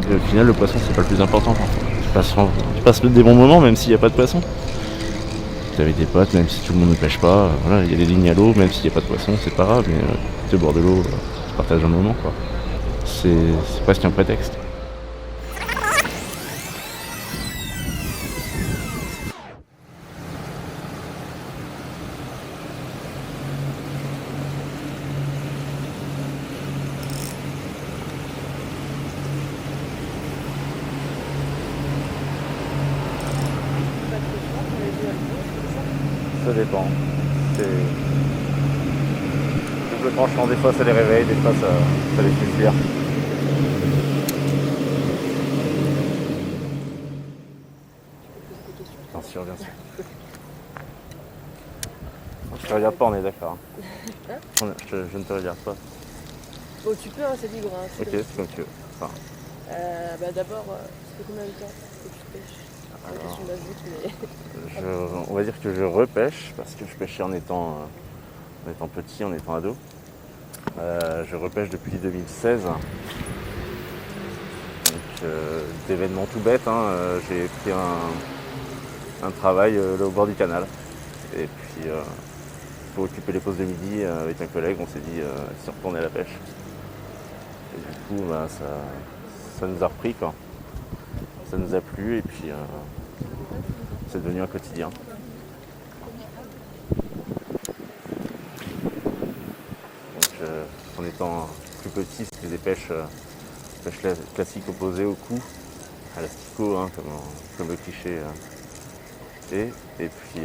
Et au final, le poisson, c'est pas le plus important. Tu passes des bons moments, même s'il n'y a pas de poisson. T'es avec des potes, même si tout le monde ne pêche pas. Voilà, il y a des lignes à l'eau, même s'il n'y a pas de poisson, c'est pas grave. Mais t'es au bord de l'eau, tu partages un moment, quoi. C'est presque un prétexte. Ça dépend. C'est double tranchant, des fois ça les réveille, des fois ça les fait fuir. Bien sûr, bien sûr. Je te regarde pas, on est d'accord. Hein? Je ne te regarde pas. Bon, tu peux, hein, c'est libre. Hein, Ok, c'est comme tu veux. Enfin, D'abord, ça fait combien de temps que tu pêches? C'est une question basique, mais... on va dire que je repêche parce que je pêchais en étant petit, en étant ado. Je repêche depuis 2016. Donc, d'événements tout bêtes, hein, j'ai pris un travail là au bord du canal. Et puis, pour occuper les pauses de midi avec un collègue, on s'est dit si on retournait à la pêche. Et du coup, ça nous a repris, quoi. Ça nous a plu et puis c'est devenu un quotidien. Donc, en étant plus petit, c'était des pêches classiques opposées au coup, à l'asticot, hein, comme le cliché. Et puis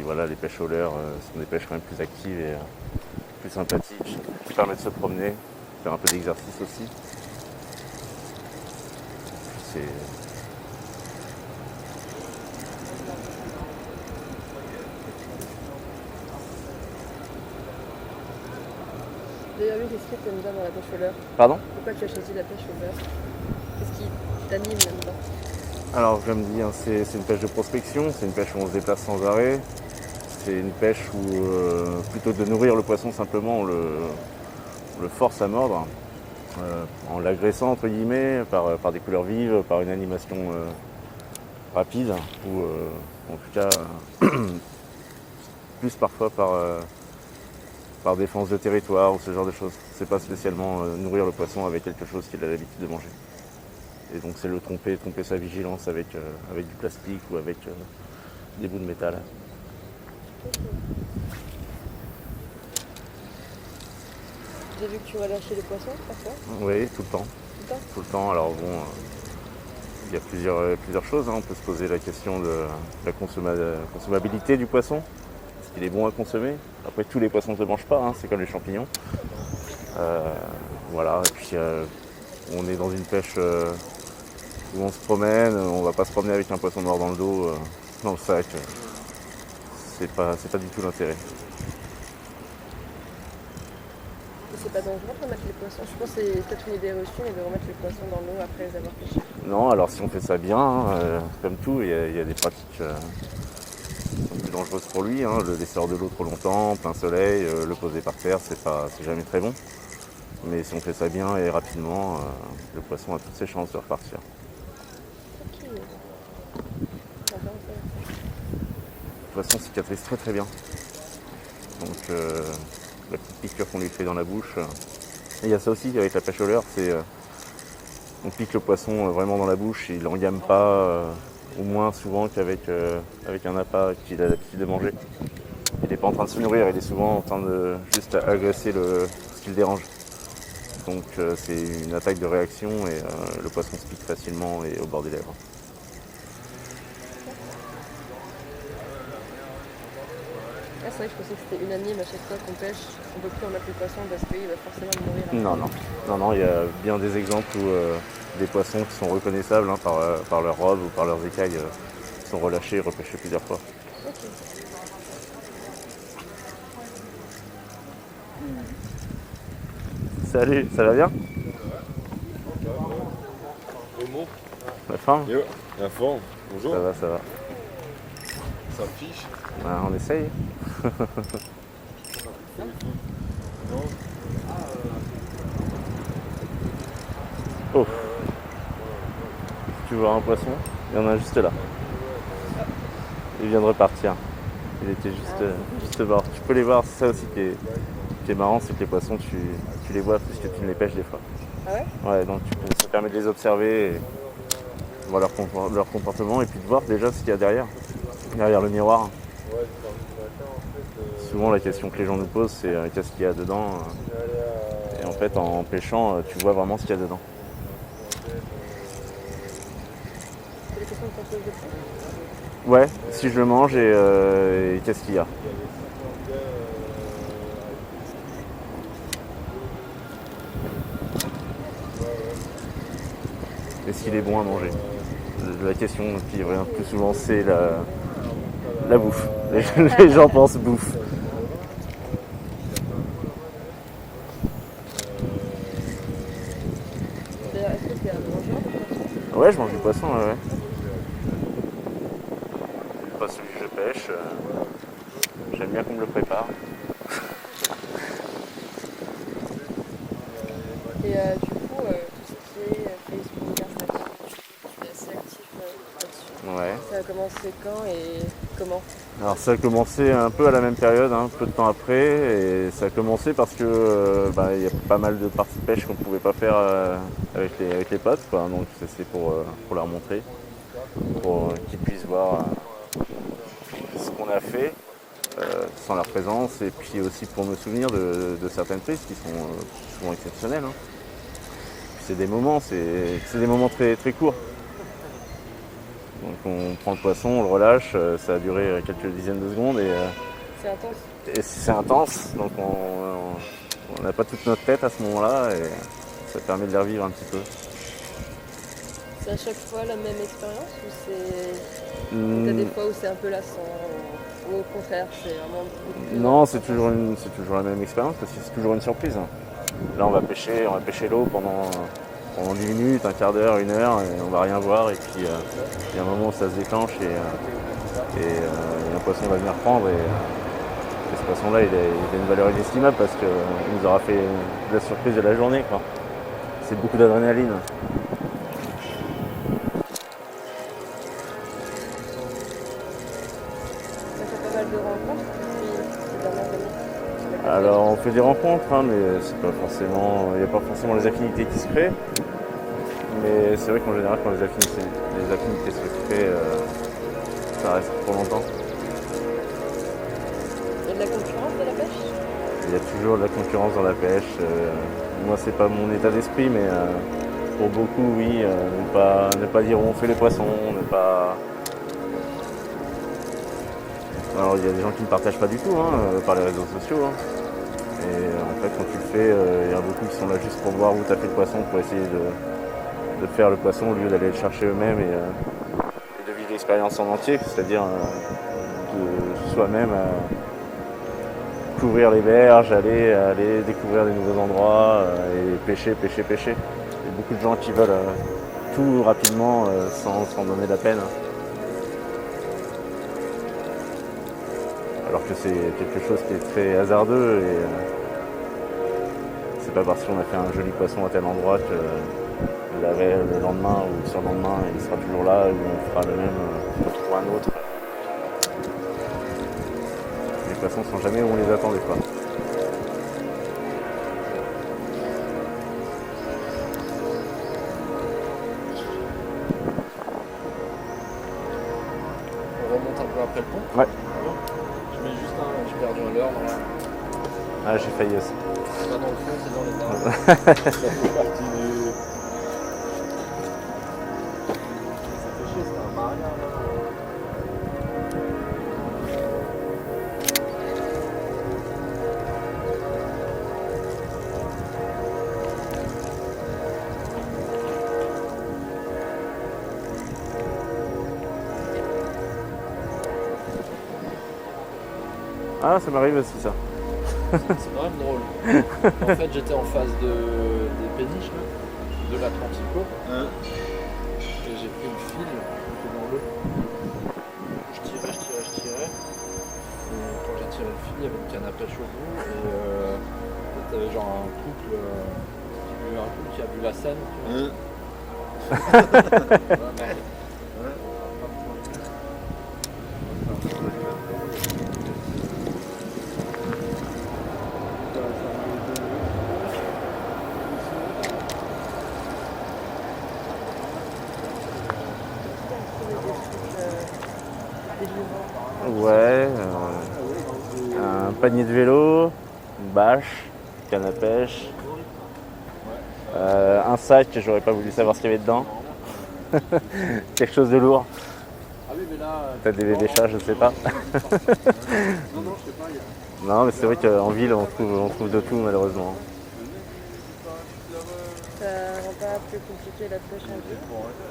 voilà, les pêches au leurre sont des pêches quand même plus actives et plus sympathiques, qui permettent de se promener, faire un peu d'exercice aussi. C'est D'ailleurs, lui, qu'est-ce que tu aimes bien dans la pêche au leurre? Pardon? Pourquoi tu as choisi la pêche au leurre? Qu'est-ce qui t'anime là-dedans? Alors, comme dit, hein, c'est une pêche de prospection, c'est une pêche où on se déplace sans arrêt. C'est une pêche où, plutôt que de nourrir le poisson simplement, on le force à mordre, en l'agressant entre guillemets, par des couleurs vives, par une animation rapide, ou en tout cas plus parfois par défense de territoire ou ce genre de choses. C'est pas spécialement nourrir le poisson avec quelque chose qu'il a l'habitude de manger. Et donc c'est le tromper sa vigilance avec du plastique ou avec des bouts de métal. J'ai vu que tu relâchais les poissons parfois. Oui, tout le temps. Tout le temps. Tout le temps. Alors bon, il y a plusieurs choses, hein. On peut se poser la question de la consommabilité du poisson. Est-ce qu'il est bon à consommer? Après, tous les poissons ne se mangent pas, hein, c'est comme les champignons. Voilà, et puis on est dans une pêche où on se promène, on va pas se promener avec un poisson mort dans le dos, dans le sac. C'est pas du tout l'intérêt. Et c'est pas dangereux de remettre les poissons? Je pense que c'est peut-être une idée reçue, mais de remettre les poissons dans l'eau après les avoir pêchés. Non, alors si on fait ça bien, hein, comme tout, il y a des pratiques qui sont plus dangereuses pour lui, hein. Le laisser hors de l'eau trop longtemps, plein soleil, le poser par terre, c'est jamais très bon. Mais si on fait ça bien et rapidement, le poisson a toutes ses chances de repartir. Ok. J'adore ça. Le poisson cicatrise très très bien. Donc la petite piqûre qu'on lui fait dans la bouche. Et il y a ça aussi avec la pêche au leurre, c'est on pique le poisson vraiment dans la bouche, et il n'engamme pas, au moins souvent qu'avec un appât qu'il a l'habitude de manger. Il n'est pas en train de se nourrir, il est souvent en train de juste agresser ce qui le dérange. Donc c'est une attaque de réaction et le poisson se pique facilement et au bord des lèvres. Ah, c'est vrai que je pensais que c'était unanime à chaque fois qu'on pêche. On peut plus remettre le poisson parce qu'il va forcément le nourrir. Non, il y a bien des exemples où des poissons qui sont reconnaissables, hein, par leur robe ou par leurs écailles sont relâchés et repêchés plusieurs fois. Ok. Salut, ça va bien? Comment? La forme? Yo, la forme. Bonjour. Ça va. Ça fiche. Bah, on essaye. Oh, tu vois un poisson, il y en a juste là. Il vient de repartir. Il était juste mort. Tu peux les voir, c'est ça aussi qui est marrant, c'est que les poissons, tu les vois puisque tu ne les pêches des fois. Ah ouais? Ouais, donc ça permet de les observer et de voir leur comportement et puis de voir déjà ce qu'il y a derrière le miroir. Souvent la question que les gens nous posent c'est qu'est-ce qu'il y a dedans et en fait en pêchant tu vois vraiment ce qu'il y a dedans. C'est les questions qu'on pose de plus? Ouais, si je le mange et qu'est-ce qu'il y a. Est-ce qu'il est bon à manger? La question qui revient plus souvent c'est la bouffe. Les gens pensent bouffe. D'ailleurs, est-ce que t'es un mangeur de poisson? Ouais, je mange du poisson, ouais. Pas celui que je pêche. J'aime bien qu'on me le prépare. Et du coup, tout ce qui est Facebook, Instagram, tu es assez actif là-dessus. Ouais. Ça a commencé quand et comment? Alors ça a commencé un peu à la même période, peu de temps après, et ça a commencé parce que y a pas mal de parties de pêche qu'on pouvait pas faire avec les potes, quoi. Donc c'est pour leur montrer, pour qu'ils puissent voir ce qu'on a fait sans leur présence, et puis aussi pour me souvenir de certaines prises qui sont souvent exceptionnelles. Puis c'est des moments très très courts. Donc on prend le poisson, on le relâche, ça a duré quelques dizaines de secondes C'est intense. et c'est intense, donc on n'a pas toute notre tête à ce moment-là et ça permet de les revivre un petit peu. C'est à chaque fois la même expérience ou t'as des fois où c'est un peu lassant ou au contraire c'est vraiment beaucoup plus Non, c'est toujours la même expérience parce que c'est toujours une surprise. Là on va pêcher l'eau pendant 10 minutes, un quart d'heure, 1 heure et on va rien voir et puis il y a un moment où ça se déclenche et un poisson va venir prendre et ce poisson-là il a une valeur inestimable parce qu'il nous aura fait la surprise de la journée, quoi. C'est beaucoup d'adrénaline. Ça fait pas mal de rencontres depuis ces dernières années. Alors on fait des rencontres, mais c'est pas forcément, il n'y a pas forcément les affinités qui se créent. Mais c'est vrai qu'en général quand les affinités se créent, ça reste pour longtemps. Il y a de la concurrence de la pêche? Il y a toujours de la concurrence dans la pêche. Moi c'est pas mon état d'esprit, mais pour beaucoup oui, ne pas dire où on fait les poissons, ne pas. Alors il y a des gens qui ne partagent pas du tout par les réseaux sociaux. Et en fait quand tu le fais, il y en a beaucoup qui sont là juste pour voir où tu as fait le poisson, pour essayer de faire le poisson au lieu d'aller le chercher eux-mêmes et de vivre l'expérience en entier, c'est-à-dire de soi-même couvrir les berges, aller découvrir des nouveaux endroits et pêcher. Il y a beaucoup de gens qui veulent tout rapidement sans donner la peine. Alors que c'est quelque chose qui est très hasardeux et c'est pas parce qu'on a fait un joli poisson à tel endroit que le lendemain ou sur le lendemain il sera toujours là ou on fera le même pour un autre. Les poissons sont jamais où on les attend des fois. On remonte un peu après le pont. Ouais. Je mets juste j'ai perdu un leurre dans la. Ah j'ai failli aussi. C'est pas dans le fond, c'est dans les arbres. Ça fait partie du. Ça fait chier, c'est un maria là. Ah ça m'arrive aussi ça. C'est quand même drôle. En fait, j'étais en face des péniches là, de l'Atlantico. Et j'ai pris le fil qui était dans l'eau. Je tirais. Et quand j'ai tiré le fil, il y avait une canne à pêche au bout. Et t'avais genre un couple qui a vu la scène. Tu vois. Ouais, un panier de vélo, une bâche, une canne à pêche, un sac, j'aurais pas voulu savoir ce qu'il y avait dedans. Quelque chose de lourd. Ah oui, mais là. Peut-être des bébés chats, je sais pas. Non, non, je sais pas. Non, mais c'est vrai qu'en ville, on trouve de tout malheureusement. Ça rend pas plus compliqué la pêche en ville?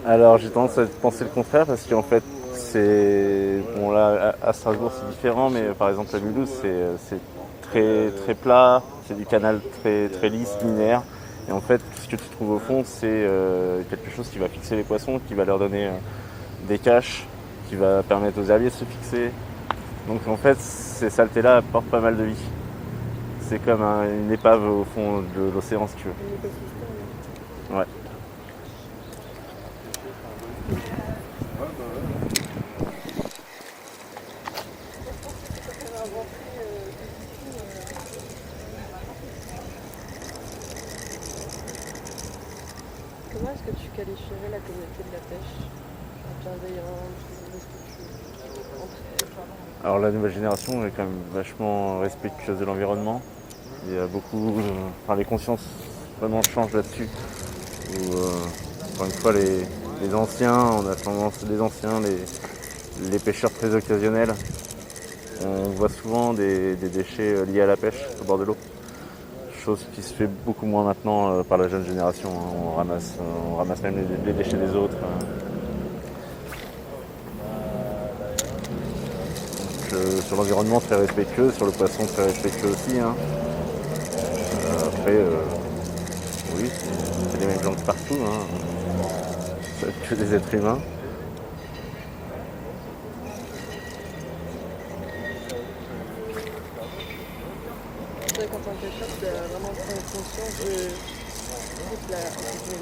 Alors j'ai tendance à penser le contraire parce qu'en fait c'est. Bon là à Strasbourg c'est différent, mais par exemple à Mulhouse c'est très très plat, c'est du canal très très lisse, linéaire. Et en fait tout ce que tu trouves au fond c'est quelque chose qui va fixer les poissons, qui va leur donner des caches, qui va permettre aux herbiers de se fixer. Donc en fait ces saletés là apportent pas mal de vie. C'est comme une épave au fond de l'océan si tu veux. Un écosystème. Ouais. Comment est-ce que tu qualifierais la communauté de la pêche? Bienveillante, respectueuse? Alors la nouvelle génération est quand même vachement respectueuse de l'environnement. Il y a beaucoup, les consciences vraiment changent là-dessus. Encore une fois, les anciens, on a tendance, les pêcheurs très occasionnels, on voit souvent des déchets liés à la pêche au bord de l'eau. Chose qui se fait beaucoup moins maintenant par la jeune génération. On ramasse même les déchets des autres. Sur l'environnement très respectueux, sur le poisson très respectueux aussi. Après, oui, c'est les mêmes gens que partout. C'est que des êtres humains. C'est vrai qu'en tant que pêcheur, tu dois vraiment prendre conscience de toute la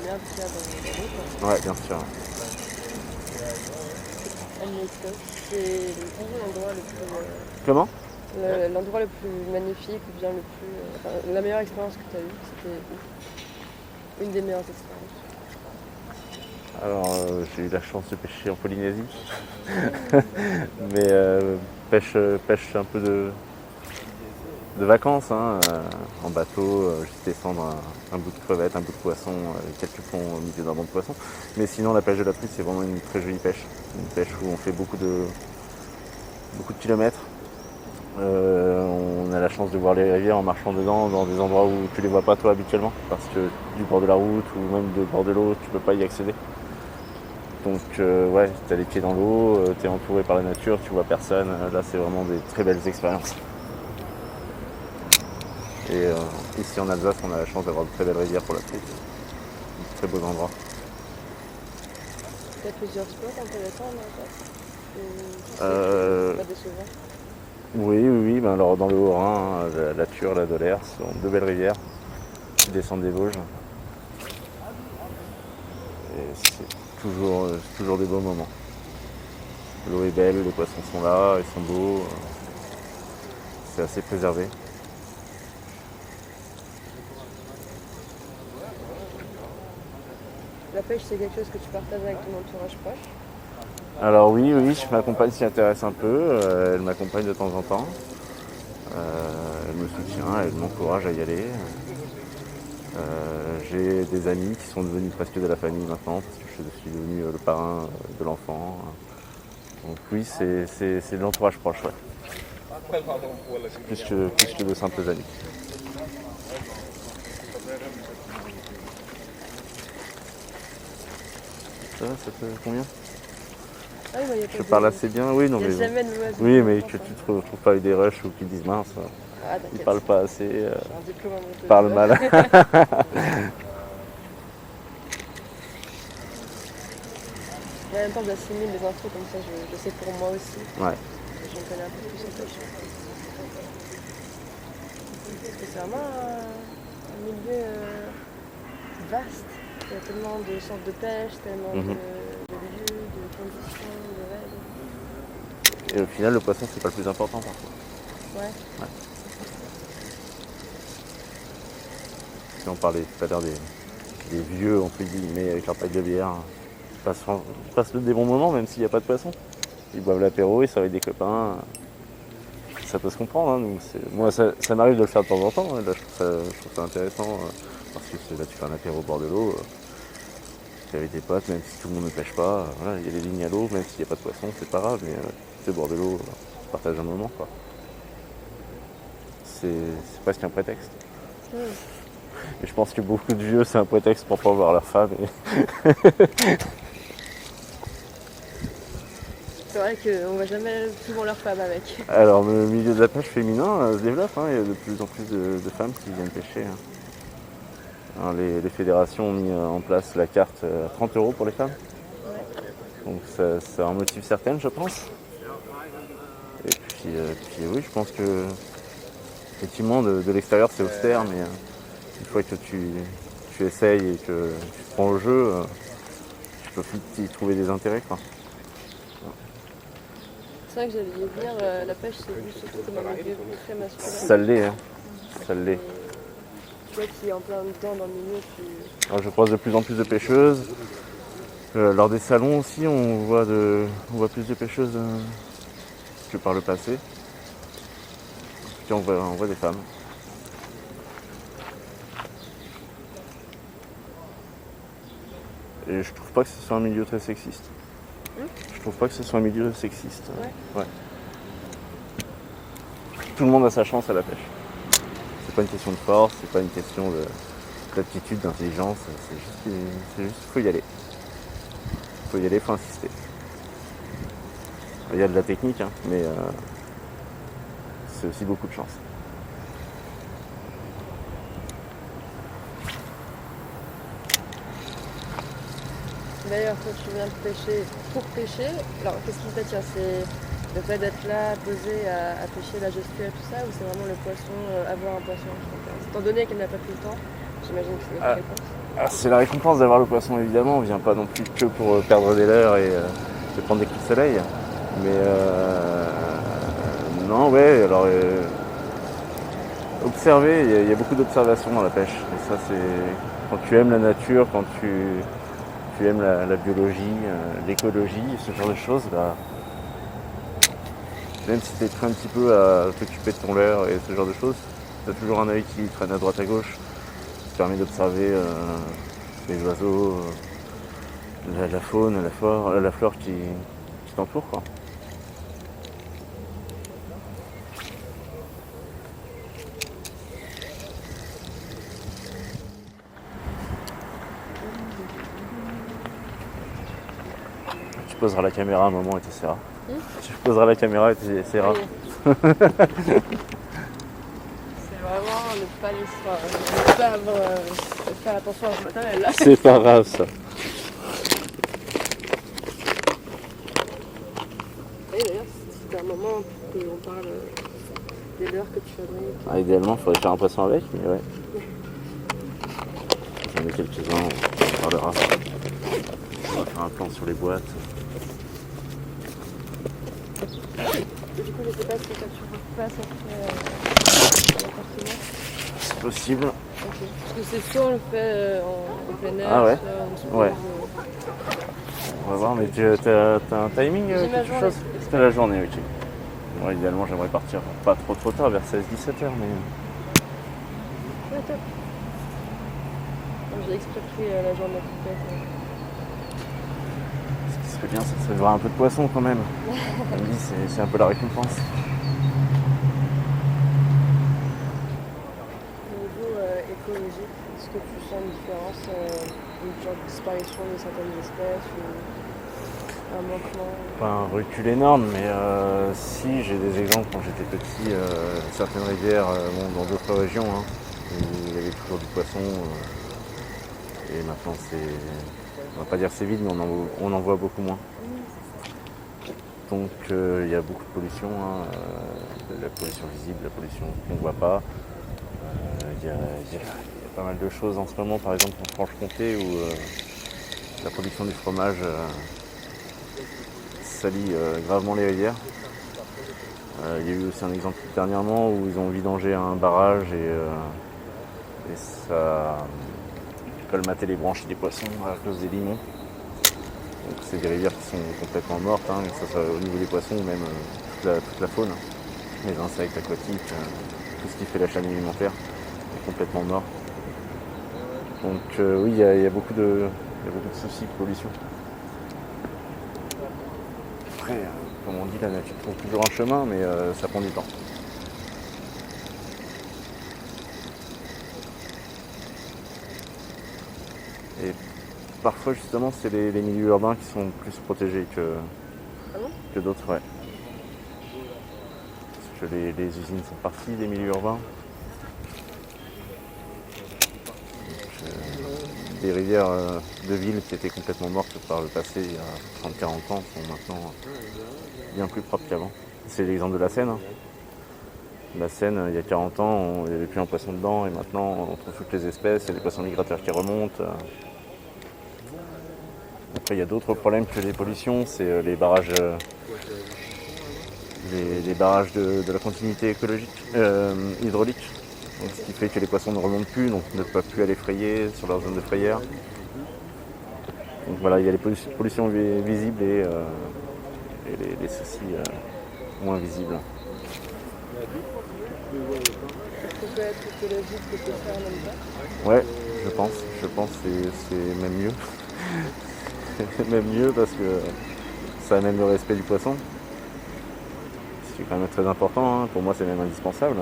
merde qu'il y a dans l'eau. Ouais, bien sûr. C'est l'endroit le plus. Comment? L'endroit le plus magnifique ou bien le plus. La meilleure expérience que tu as eue, c'était où? Une des meilleures expériences. Alors, j'ai eu la chance de pêcher en Polynésie. Mais pêche un peu de vacances, en bateau, juste descendre un bout de crevette, un bout de poisson, quelques ponts au milieu d'un banc de poisson. Mais sinon, la pêche de la truite, c'est vraiment une très jolie pêche. Une pêche où on fait beaucoup de kilomètres. On a la chance de voir les rivières en marchant dedans, dans des endroits où tu les vois pas toi habituellement, parce que du bord de la route ou même du bord de l'eau, tu peux pas y accéder. Donc ouais, tu as les pieds dans l'eau, tu es entouré par la nature, tu vois personne. Là, c'est vraiment des très belles expériences. Et ici en Alsace, on a la chance d'avoir de très belles rivières pour la truite. De très beaux endroits. Il y a plusieurs spots intéressants en Alsace. Pas décevant. Oui. Ben alors dans le Haut-Rhin, la Thur, la Dolère, ce sont deux belles rivières qui descendent des Vosges. Et c'est toujours des beaux moments. L'eau est belle, les poissons sont là, ils sont beaux. C'est assez préservé. La pêche, c'est quelque chose que tu partages avec ton entourage proche? Alors oui, ma compagne s'y intéresse un peu, elle m'accompagne de temps en temps. Elle me soutient, elle m'encourage à y aller. J'ai des amis qui sont devenus presque de la famille maintenant, parce que je suis devenu le parrain de l'enfant. Donc oui, c'est de l'entourage proche, ouais. Plus que de simples amis. Ça te convient? Ah oui, Je parle assez bien, oui, non Il y a mais. jamais de mauvaise Oui, mais expérience, que tu te retrouves pas avec des rushs ou qu'ils disent mince, Ah, ils t'inquiète. parlent pas assez, J'ai un diplôme à monter. parlent mal. En même temps, j'assimile les infos comme ça, je sais pour moi aussi. Ouais. Je me connais un peu plus en pêche. Parce que c'est vraiment un milieu vaste. Il y a tellement de sortes de pêche, tellement Mhm. de lieux, de conditions, de règles. Et au final, le poisson, c'est pas le plus important parfois. Ouais. Si on parlait tout à l'heure des vieux, entre guillemets, avec leur pack de bière, passent des bons moments, même s'il n'y a pas de poisson. Ils boivent l'apéro, ils sont avec des copains. Ça peut se comprendre. Hein, donc moi, ça m'arrive de le faire de temps en temps. Hein, là, je trouve ça intéressant parce que là, tu fais un apéro au bord de l'eau. Tu es avec tes potes, même si tout le monde ne pêche pas. Voilà, il y a des lignes à l'eau, même s'il n'y a pas de poisson, c'est pas grave. Mais tu es au bord de l'eau, tu partages un moment. Quoi. C'est presque un prétexte. Et je pense que beaucoup de vieux, c'est un prétexte pour pas voir leur femme. C'est vrai qu'on voit jamais souvent leur femme avec. Alors, le milieu de la pêche féminin se développe. Hein, il y a de plus en plus de femmes qui viennent pêcher. Hein. Alors, les fédérations ont mis en place la carte à 30 € pour les femmes. Donc ça en motive certaines, je pense. Et puis oui, je pense que effectivement de l'extérieur c'est austère, mais une fois que tu essayes et que tu te prends au jeu, tu peux plus y trouver des intérêts. Quoi. C'est vrai que j'allais y venir, la pêche c'est vu surtout comme un milieu très masculin. Ça l'est, hein. Ça l'est. Toi qui es en plein dedans dans le milieu, Alors, je croise de plus en plus de pêcheuses. Lors des salons aussi, on voit plus de pêcheuses que par le passé. Puis on voit des femmes. Et je trouve pas que ce soit un milieu très sexiste. Je trouve pas que ce soit un milieu sexiste. Ouais. Tout le monde a sa chance à la pêche. C'est pas une question de force, c'est pas une question d'aptitude, d'intelligence. C'est juste faut y aller. Faut y aller, faut insister. Il y a de la technique, hein, mais c'est aussi beaucoup de chance. D'ailleurs, toi tu viens pêcher pour pêcher. Alors qu'est-ce qui t'attire? C'est le fait d'être là, posé à pêcher la gestuelle, tout ça, ou c'est vraiment le poisson, avoir un poisson qui t'intéresse? Étant donné qu'elle n'a pas tout le temps, j'imagine que c'est notre réponse. C'est la récompense d'avoir le poisson évidemment, on vient pas non plus que pour perdre des leurres et prendre des coups de soleil. Mais non ouais, alors observer, il y a beaucoup d'observations dans la pêche. Et ça c'est quand tu aimes la nature, quand tu aimes la biologie, l'écologie, ce genre de choses, bah, même si tu es un petit peu à t'occuper de ton leurre et ce genre de choses, tu as toujours un œil qui traîne à droite à gauche. Ça te permet d'observer les oiseaux, la faune, la flore qui t'entoure. Quoi. Tu poseras la caméra un moment et tu essaieras. Tu poseras la caméra et tu essaieras. Oui. C'est vraiment ne pas laisser, ne pas avoir, faire attention à ce matériel là. C'est pas grave ça. Et d'ailleurs, c'était un moment que l'on parle des leurres que tu fabriques. Idéalement, il faudrait faire un poisson avec, mais ouais. J'en ai quelques-uns, on parlera. On va faire un plan sur les boîtes. Et du coup, je sais pas si quand tu repasses après l'appartement. C'est possible. Ok. Parce que c'est soit on le fait en plein air, Ah ouais. soit on se pose, Ouais. On va voir, mais t'as un timing J'ai ma quelque journée. chose? C'était la journée, ok. Moi, idéalement, j'aimerais partir pas trop tard, vers 16-17 heures, mais... Ouais, top. Donc, j'ai exprès pris la journée complète. Ce qui serait bien, ça serait de voir un peu de poisson quand même. On me dit, c'est un peu la récompense. Au niveau écologique, est-ce que tu sens une différence, une genre de disparition de certaines espèces ou un manquement? Pas un recul énorme, mais si j'ai des exemples quand j'étais petit, certaines rivières dans d'autres régions, hein, où il y avait toujours du poisson, et maintenant on va pas dire c'est vide, mais on en voit beaucoup moins. Donc il y a beaucoup de pollution, hein, la pollution visible, la pollution qu'on ne voit pas. Il y a pas mal de choses en ce moment, par exemple en Franche-Comté, où la production du fromage salit gravement les rivières. Il y a eu aussi un exemple dernièrement où ils ont vidangé un barrage et ça a colmaté les branchies des poissons à cause des limons. Donc c'est des rivières qui sont complètement mortes, hein, que ce soit au niveau des poissons ou même toute la faune, les insectes aquatiques, tout ce qui fait la chaîne alimentaire est complètement mort. Donc oui, il y a beaucoup de soucis de pollution. Après, comme on dit, la nature trouve toujours un chemin, mais ça prend du temps. Et parfois, justement, c'est les milieux urbains qui sont plus protégés que d'autres, ouais. Parce que les usines sont parties des milieux urbains. Donc, des rivières de ville qui étaient complètement mortes par le passé, il y a 30-40 ans, sont maintenant bien plus propres qu'avant. C'est l'exemple de la Seine. Hein. La Seine, il y a 40 ans, il n'y avait plus un poisson dedans, et maintenant, on trouve toutes les espèces, il y a des poissons migrateurs qui remontent. Après, il y a d'autres problèmes que les pollutions, c'est les barrages, les barrages de la continuité écologique, hydraulique. Donc, ce qui fait que les poissons ne remontent plus, donc ne peuvent plus aller frayer sur leur zone de frayère. Donc voilà, il y a les pollutions visibles et les soucis moins visibles. Est-ce qu'on peut être écologique et pêcheur en même temps? Ouais, je pense que c'est même mieux. C'est même mieux parce que ça amène le respect du poisson. Ce qui est quand même très important, hein. Pour moi c'est même indispensable.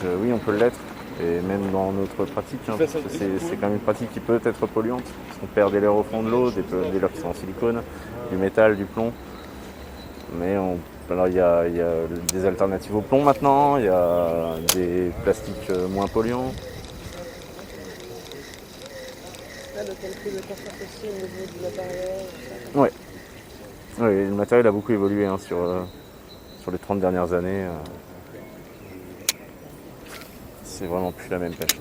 Donc oui, on peut l'être, et même dans notre pratique, hein, parce que c'est quand même une pratique qui peut être polluante, parce qu'on perd des leurres au fond de l'eau, des leurres qui sont en silicone, du métal, du plomb. Mais alors il y a des alternatives au plomb maintenant, il y a des plastiques moins polluants. Donc il y a une prise de conscience aussi au niveau du matériel. Ouais. Oui, le matériel a beaucoup évolué hein, sur les 30 dernières années. C'est vraiment plus la même pêche.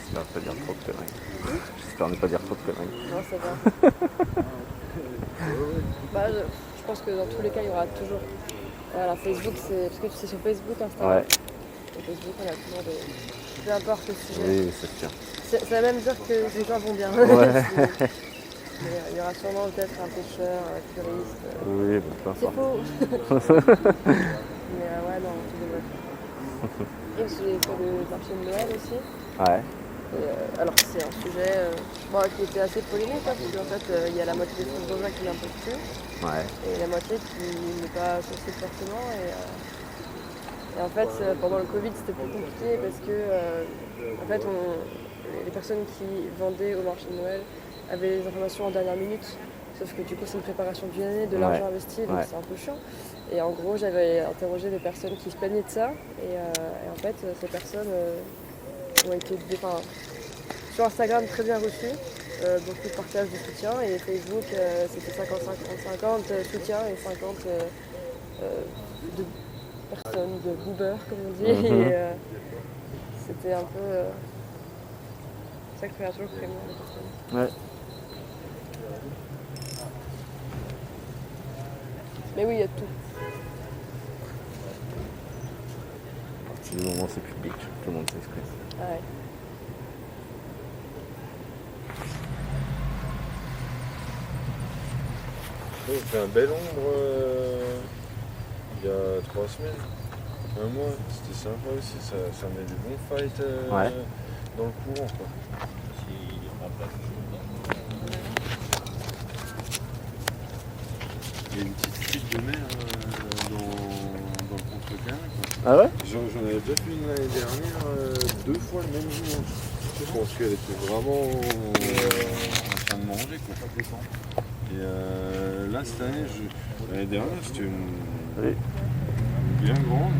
J'espère ne pas dire trop de conneries. J'espère ne pas dire trop de conneries. Non, ça va. Je pense que dans tous les cas, il y aura toujours. Voilà, Facebook, c'est. Parce que tu sais, sur Facebook, Instagram. Ouais. Sur Facebook, on a toujours des. Peu importe le sujet. Oui, c'est sûr. Ça veut même dire que les gens vont bien. Ouais. Mais il y aura sûrement peut-être un pêcheur, puriste. Oui, bon, peu C'est importe. faux. Mais ouais, non, tout de même. Et j'ai fait le marché de Noël aussi. Ouais. Et, alors c'est un sujet qui était assez polémique, hein, parce qu'en fait il y a la moitié des fonds bovins qui n'importent plus, Ouais. et la moitié qui n'est pas sensible forcément. Et en fait pendant le Covid c'était plus compliqué parce que en fait les personnes qui vendaient au marché de Noël avaient les informations en dernière minute. Sauf que du coup c'est une préparation d'une année, de l'argent investi, donc c'est un peu chiant. Et en gros j'avais interrogé des personnes qui se plaignaient de ça, et en fait ces personnes ont été sur Instagram très bien reçues, beaucoup de partage de soutien, et Facebook c'était 50-50 soutien et 50 de personnes, de boomers comme on dit. Mhm. Et c'était un peu ça crée un jour vraiment les personnes. Ouais. Mais oui, il y a tout. Du moment c'est public, tout le monde s'exprime. Ah ouais. J'ai fait un bel ombre il y a 3 semaines, un mois, c'était sympa aussi, ça met du bon fight Ouais. dans le courant quoi. Il y a une petite fuite de mer dans le contre-canal quoi. Ah ouais? J'en avais déjà fait une l'année dernière, 2 fois le même dimanche. Je pense qu'elle était vraiment en train de manger quoi. Et là cette année, l'année dernière c'était Oui. bien grande.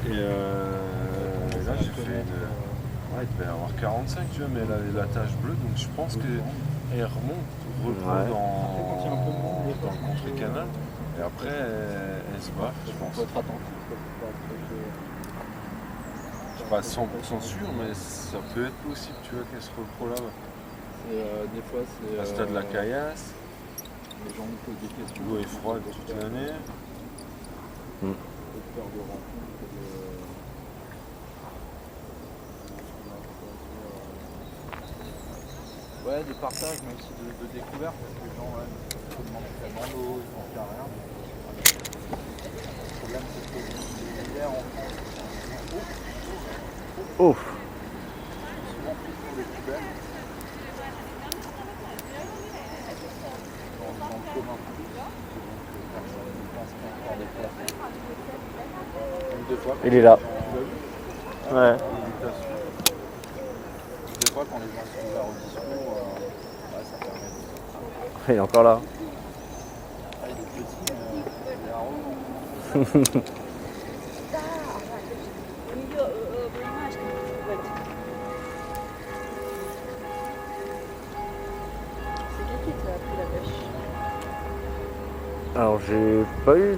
Et là j'ai fait une. Ouais, il devait y avoir 45 tu vois, mais elle avait la tache bleue, donc je pense qu'elle remonte, reprend Ouais. dans le contre-canal. Et après, elle se bat, je Faut pense. être attentif, faut pas pêcher. Je suis pas 100% sûr, mais ça peut être possible, tu vois, qu'elle se reprolave. Des fois, c'est. Parce que t'as de la caillasse, Les gens nous posent des questions. l'eau est froide toute l'année. De peur de rencontre, Ouais, de partage, mais aussi de découverte, parce que les gens, ouais, se demandent ce qu'il y a dans l'eau, ils n'en savent rien. Le problème, c'est que l'hiver, en France, Oh, c'est souvent pris sur les poubelles. Dans le commun public. Donc, personne ne pense qu'il y a encore des places. Donc, des fois, il est là. quand Ouais. des fois, quand les gens sont ouverts au discours, ça permet de... Il est encore là. Ah, il est petit, mais il est arrogant. C'est qui t'a appris la pêche? Alors j'ai pas eu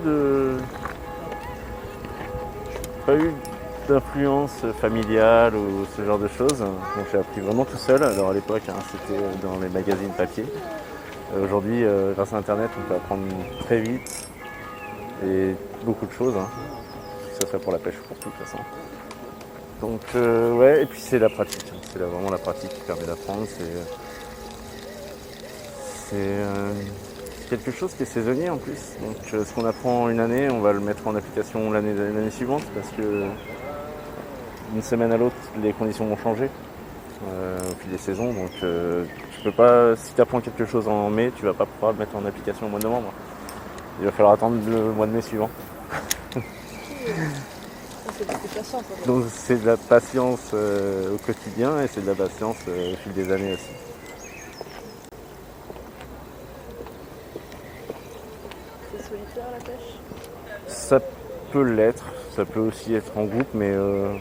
d'influence familiale ou ce genre de choses. Donc j'ai appris vraiment tout seul. Alors à l'époque, c'était dans les magazines papier. Aujourd'hui, grâce à Internet, on peut apprendre très vite et beaucoup de choses, que ce soit pour la pêche ou pour tout de toute façon. Donc ouais, et puis c'est la pratique. C'est vraiment la pratique qui permet d'apprendre. C'est quelque chose qui est saisonnier en plus. Donc ce qu'on apprend une année, on va le mettre en application l'année suivante parce que d'une semaine à l'autre, les conditions vont changer au fil des saisons. Donc tu peux pas, si tu apprends quelque chose en mai, tu vas pas pouvoir le mettre en application au mois de novembre. Il va falloir attendre le mois de mai suivant. C'est beaucoup de patience. En fait. Donc c'est de la patience au quotidien et c'est de la patience au fil des années aussi. C'est solitaire la pêche? Ça peut l'être, ça peut aussi être en groupe, mais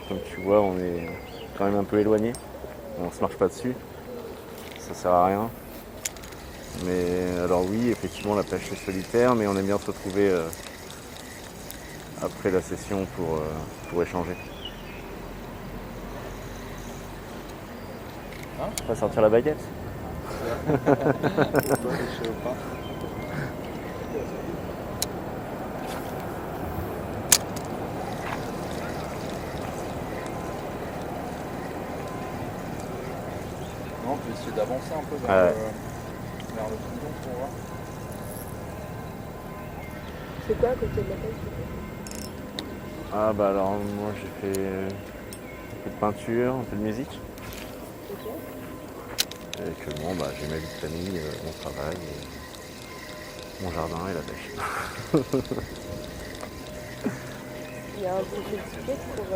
comme tu vois, on est quand même un peu éloigné. On se marche pas dessus, ça sert à rien. Mais alors oui, effectivement, la pêche est solitaire, mais on aime bien se retrouver après la session pour échanger. Hein? On va sortir la baguette. Je sais pas. Non, on peut essayer d'avancer un peu vers, vers le fondon pour voir. C'est quoi à côté de la pêche? Ah bah alors moi j'ai fait un peu de peinture, un peu de musique. Ok. Et actuellement bah, j'ai ma vie de famille, mon travail, mon jardin et la pêche. Il y a un profil typique pour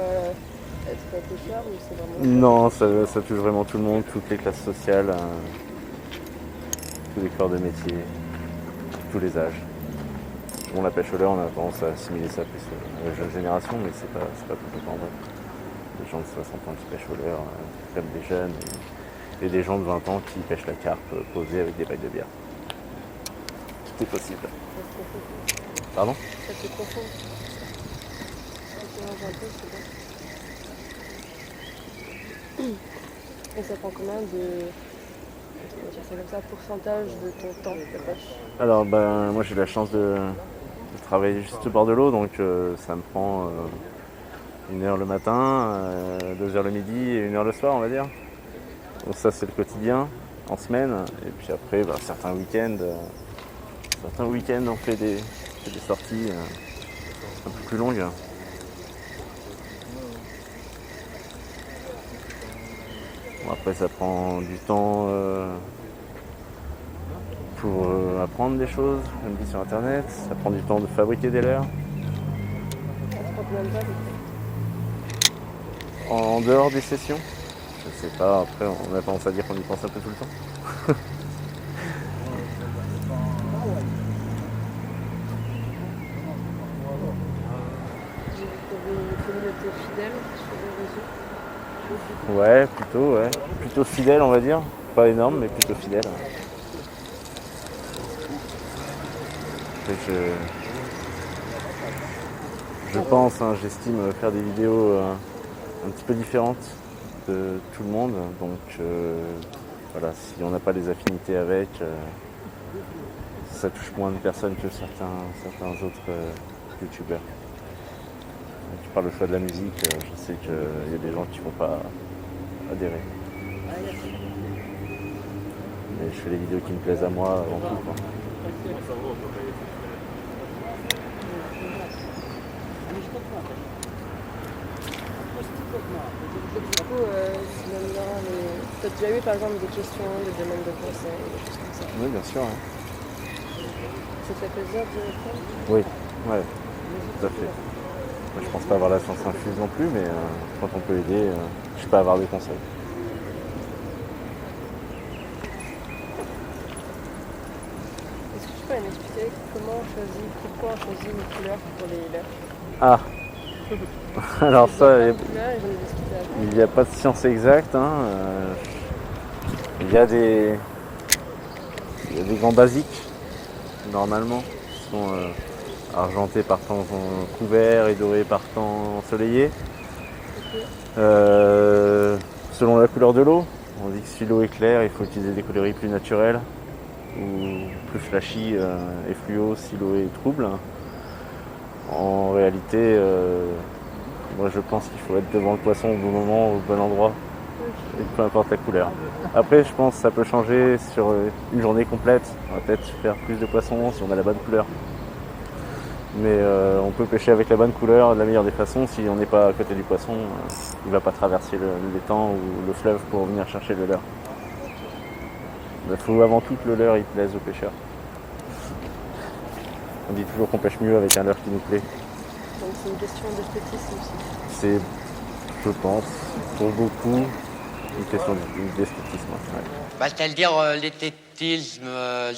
être pêcheur ou c'est vraiment... Non, ça touche vraiment tout le monde, toutes les classes sociales, tous les corps de métier, tous les âges. Bon, la pêche au leurre, on a tendance à assimiler ça plus à la jeune génération, mais c'est pas complètement vrai. Des gens de 60 ans qui pêchent au leurre, comme des jeunes, et des gens de 20 ans qui pêchent la carpe posée avec des bagues de bière. Tout est possible. Ça se confond. Pardon? Ça se confond. Quand tu manges un peu, c'est bon. Et ça prend combien de... on va dire ça comme ça, pourcentage de ton temps de pêche? Alors ben moi j'ai la chance de travailler juste au bord de l'eau, donc ça me prend 1 heure le matin, 2 heures le midi et 1 heure le soir on va dire. Donc ça c'est le quotidien en semaine. Et puis après certains week-ends on fait des sorties un peu plus longues. Bon, après ça prend du temps pour apprendre des choses, comme dit sur internet, ça prend du temps de fabriquer des leurres. Ça te prend combien de temps? En dehors des sessions, je sais pas, après on a tendance à dire qu'on y pense un peu tout le temps. J'ai vu qu'il y avait une communauté fidèle sur les réseaux. Ouais, plutôt fidèle on va dire, pas énorme mais plutôt fidèle. Après, je pense, hein, j'estime faire des vidéos un petit peu différentes de tout le monde. Donc voilà, si on n'a pas les affinités avec, ça touche moins de personnes que certains autres youtubeurs. Tu parles le choix de la musique, je sais qu'il y a des gens qui ne vont pas adhérer. Mais je fais les vidéos qui me plaisent à moi avant tout, quoi. Et du coup, si l'on dira, t'as déjà eu par exemple des questions, des demandes de conseils, des choses comme ça? Oui, bien sûr. Hein. Ça te fait plaisir de répondre? Oui, ouais, tout à fait. Je pense pas avoir la science infuse non plus, mais quand on peut aider, je peux avoir des conseils. Est-ce que tu peux m'expliquer comment on choisit, pourquoi on choisit une couleur pour les lèvres? Ah alors ça, il n'y a pas de science exacte. Hein. Il y a des gants basiques, normalement, qui sont argentés par temps couvert et dorés par temps ensoleillé. Selon la couleur de l'eau, on dit que si l'eau est claire, il faut utiliser des coloris plus naturels ou plus flashy et fluo si l'eau est trouble. En réalité, moi je pense qu'il faut être devant le poisson au bon moment, au bon endroit, et peu importe la couleur. Après, je pense que ça peut changer sur une journée complète. On va peut-être faire plus de poissons si on a la bonne couleur. Mais on peut pêcher avec la bonne couleur de la meilleure des façons. Si on n'est pas à côté du poisson, il ne va pas traverser l'étang ou le fleuve pour venir chercher le leurre. Il faut avant tout que le leurre il plaise aux pêcheurs. On dit toujours qu'on pêche mieux avec un leurre qui nous plaît. Donc c'est une question d'esthétisme aussi. C'est, je pense, pour beaucoup, une question d'esthétisme. Ouais. Bah, c'est-à-dire l'esthétisme,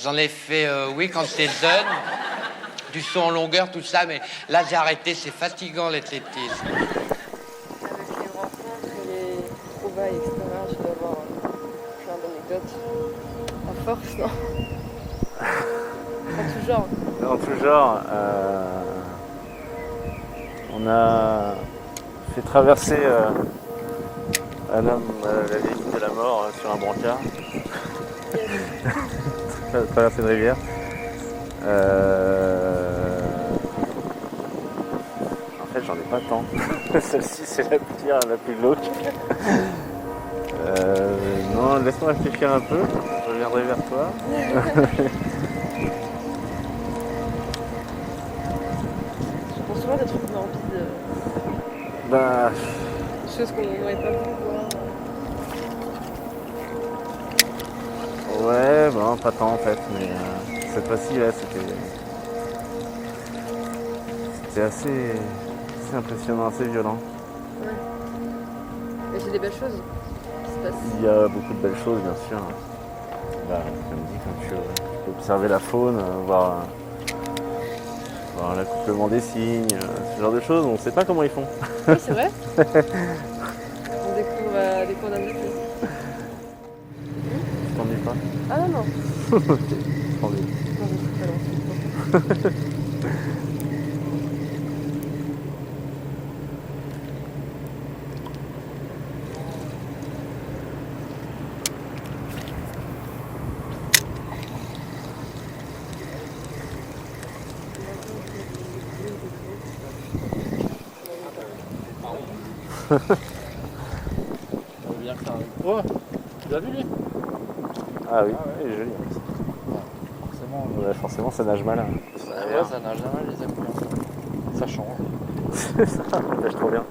j'en ai fait, oui, quand j'étais jeune, du saut en longueur, tout ça, mais là j'ai arrêté, c'est fatigant l'esthétisme. Avec les rencontres et les trouvailles, etc., tu dois avoir plein d'anecdotes. À force, non? En tout genre. En tout genre, on a fait traverser un homme la limite de la mort sur un brancard. Traverser une rivière. En fait, j'en ai pas tant. Celle-ci, c'est la pire, la plus glauque. Non, laisse-moi réfléchir un peu. Je reviendrai vers toi. Je pense souvent des trucs morbides. Bah, Des choses qu'on n'aurait pas voulu voir. ouais, bon, pas tant en fait, mais cette fois-ci, là, c'était assez impressionnant, assez violent. Ouais. Mais c'est des belles choses qui se passent. Il y a beaucoup de belles choses, bien sûr. Bah, comme dit, quand tu peux observer la faune, voir l'accouplement des cygnes, ce genre de choses, on ne sait pas comment ils font. Oui, c'est vrai. On découvre des cours d'un métier. Tu t'ennuies pas? Ah non, non. Ok, tant mieux. Non, je suis pas loin. On veut bien faire un... Oh, tu l'as vu lui? Ah oui, il est joli. Forcément, Ouais, forcément, ça nage mal. Hein. ouais, ça nage jamais les aquariums. Ça change. Ça nage trop bien.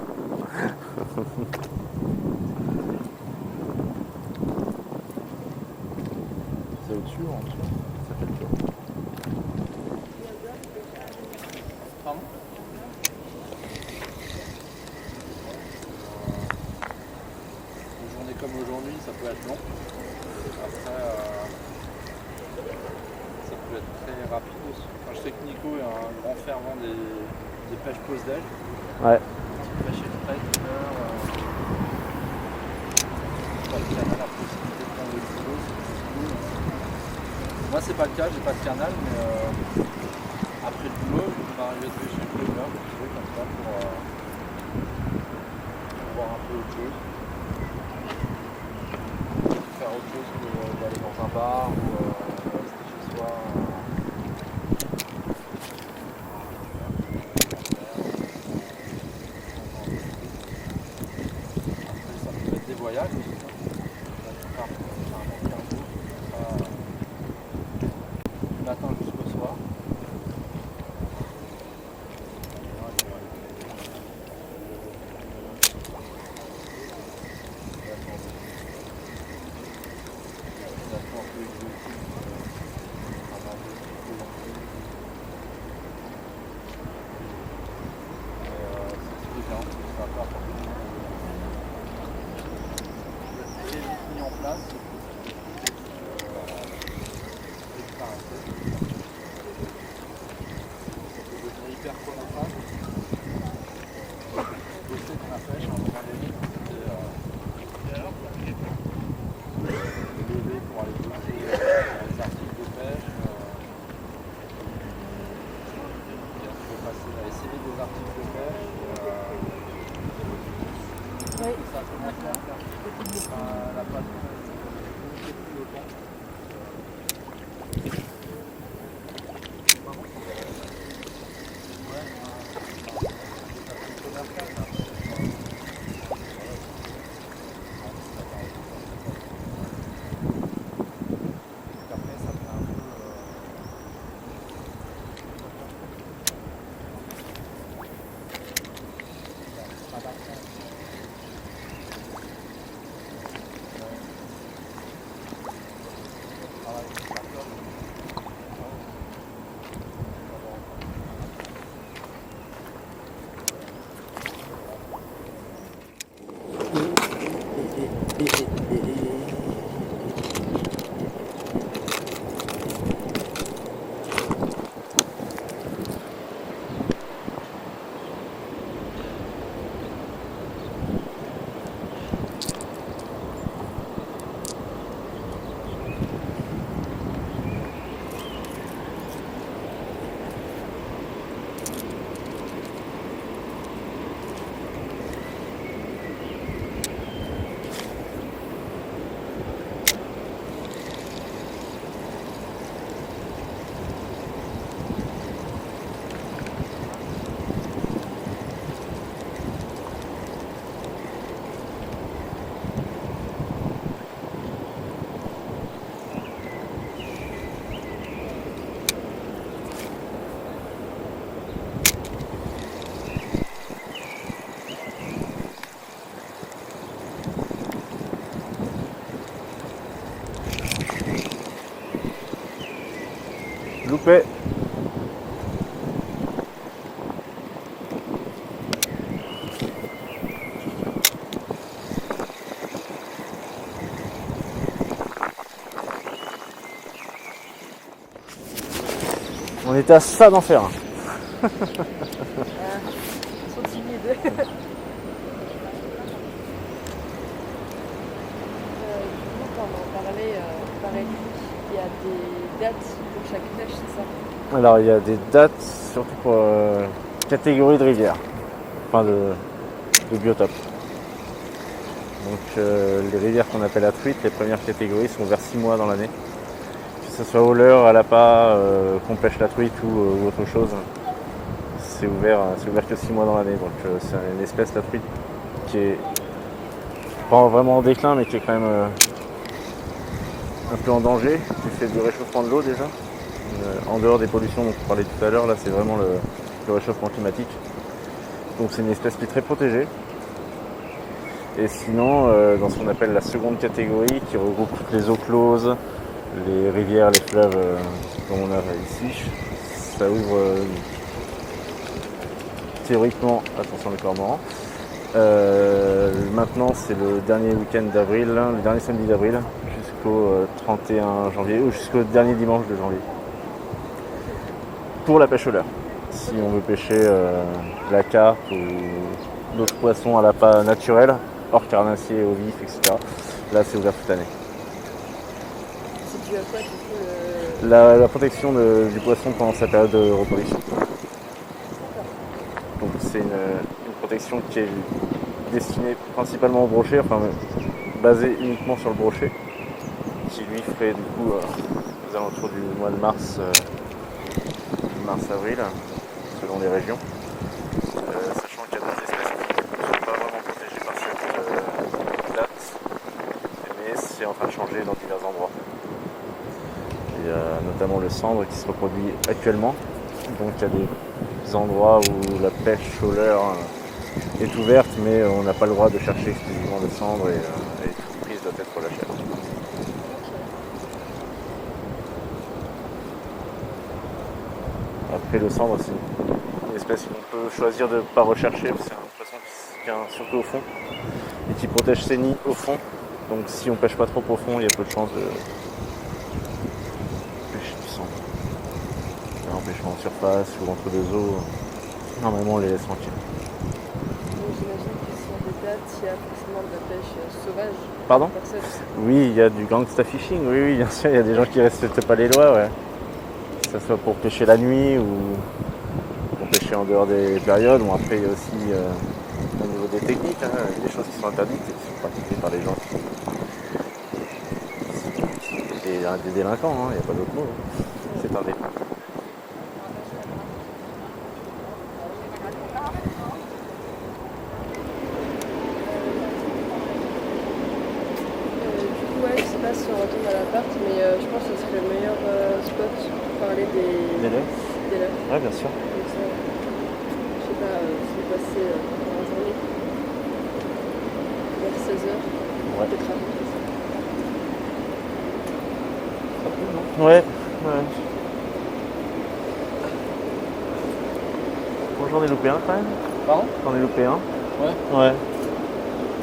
C'est au-dessus ou en dessous? Ça fait le tour. Pardon? Une journée comme aujourd'hui, ça peut être long. Après, ça peut être très rapide aussi. Enfin, je sais que Nico est un grand fervent des pêches pause d'âge. Ouais. Pêche exprès, une heure. Pas le canal, la possibilité de prendre le boulot, c'est plus cool. Moi, c'est pas le cas, j'ai pas de canal, mais après le boulot, m'est arrivé de pêcher le pléneur, tu sais, comme ça, pour voir un peu autre chose. Faire autre chose que d'aller dans un bar ou rester chez soi. Ça peut être des voyages aussi. Là, tu pars généralement 15 jours, comme ça, du matin jusqu'au soir. Hyper chronophage. Bosser dans la pêche, à un moment donné, lever pour aller bosser les articles de pêche. Je vais passer à essayer des articles de pêche. Oui. Ça commence à faire la passion, c'est plus le temps. Loupé. On était à ça d'en faire un. Ils sont timides. Du coup, quand on en parlait, paraît qu'il y a des dates pour chaque pêche, c'est ça? Alors il y a des dates surtout pour catégorie de rivière, enfin de biotope. Donc les rivières qu'on appelle à truite, les premières catégories sont ouvertes 6 mois dans l'année. Que ce soit au leurre, à l'appât, qu'on pêche la truite ou autre chose, c'est ouvert que 6 mois dans l'année. Donc c'est une espèce, la truite, qui est pas vraiment en déclin mais qui est quand même un peu en danger du fait du réchauffement de l'eau déjà. En dehors des pollutions dont on parlait tout à l'heure, là c'est vraiment le réchauffement climatique. Donc c'est une espèce qui est très protégée. Et sinon, dans ce qu'on appelle la seconde catégorie, qui regroupe toutes les eaux closes, les rivières, les fleuves, comme on a ici, ça ouvre théoriquement, attention le cormorans. Maintenant c'est le dernier week-end d'avril, le dernier samedi d'avril, jusqu'au 31 janvier, ou jusqu'au dernier dimanche de janvier. Pour la pêche au leurre. Si on veut pêcher la carpe ou d'autres poissons à l'appât naturel, hors carnassier, au vif, etc. Là c'est ouvert toute l'année. C'est dû à quoi du coup La protection du poisson pendant sa période de reproduction. c'est une protection qui est destinée principalement au brochet, enfin basée uniquement sur le brochet, qui lui ferait du coup aux alentours du mois de mars-avril, selon les régions. Sachant qu'il y a d'autres espèces qui ne sont pas vraiment protégées par cette date, mais c'est en train de changer dans divers endroits. Il y a notamment le cendre qui se reproduit actuellement, donc il y a des endroits où la pêche au leurre est ouverte, mais on n'a pas le droit de chercher exclusivement le cendre et toute prise doit être relâchée. Après le cendre, c'est une espèce qu'on peut choisir de ne pas rechercher, parce que c'est un poisson qui vient surtout au fond et qui protège ses nids au fond. Donc si on pêche pas trop profond, il y a peu de chances de pêcher du cendre. En pêchant en surface ou entre deux eaux, normalement on les laisse tranquilles. Donc j'imagine que sur des dates, il y a forcément de la pêche sauvage. Pardon ? Personne. Oui, il y a du gangsta fishing, oui, bien sûr, il y a des gens qui respectent pas les lois, ouais. Que ce soit pour pêcher la nuit ou pour pêcher en dehors des périodes. Bon, après, il y a aussi au niveau des techniques, des choses qui sont interdites et qui sont pratiquées par les gens des délinquants, il n'y a pas d'autre mot. C'est un délinquant. Du coup, ouais, je sais pas si on retourne à l'appart, mais je pense que ce serait le meilleur spot pour parler des L'élève ? lacs. Ouais, bien sûr. Donc ça, je sais pas, c'est passé dans la journée. Vers 16h, Ouais. peut-être raconter ça. Ouais. Bon, j'en ai loupé un quand même. Pardon? J'en ai loupé un. Ouais. Ouais.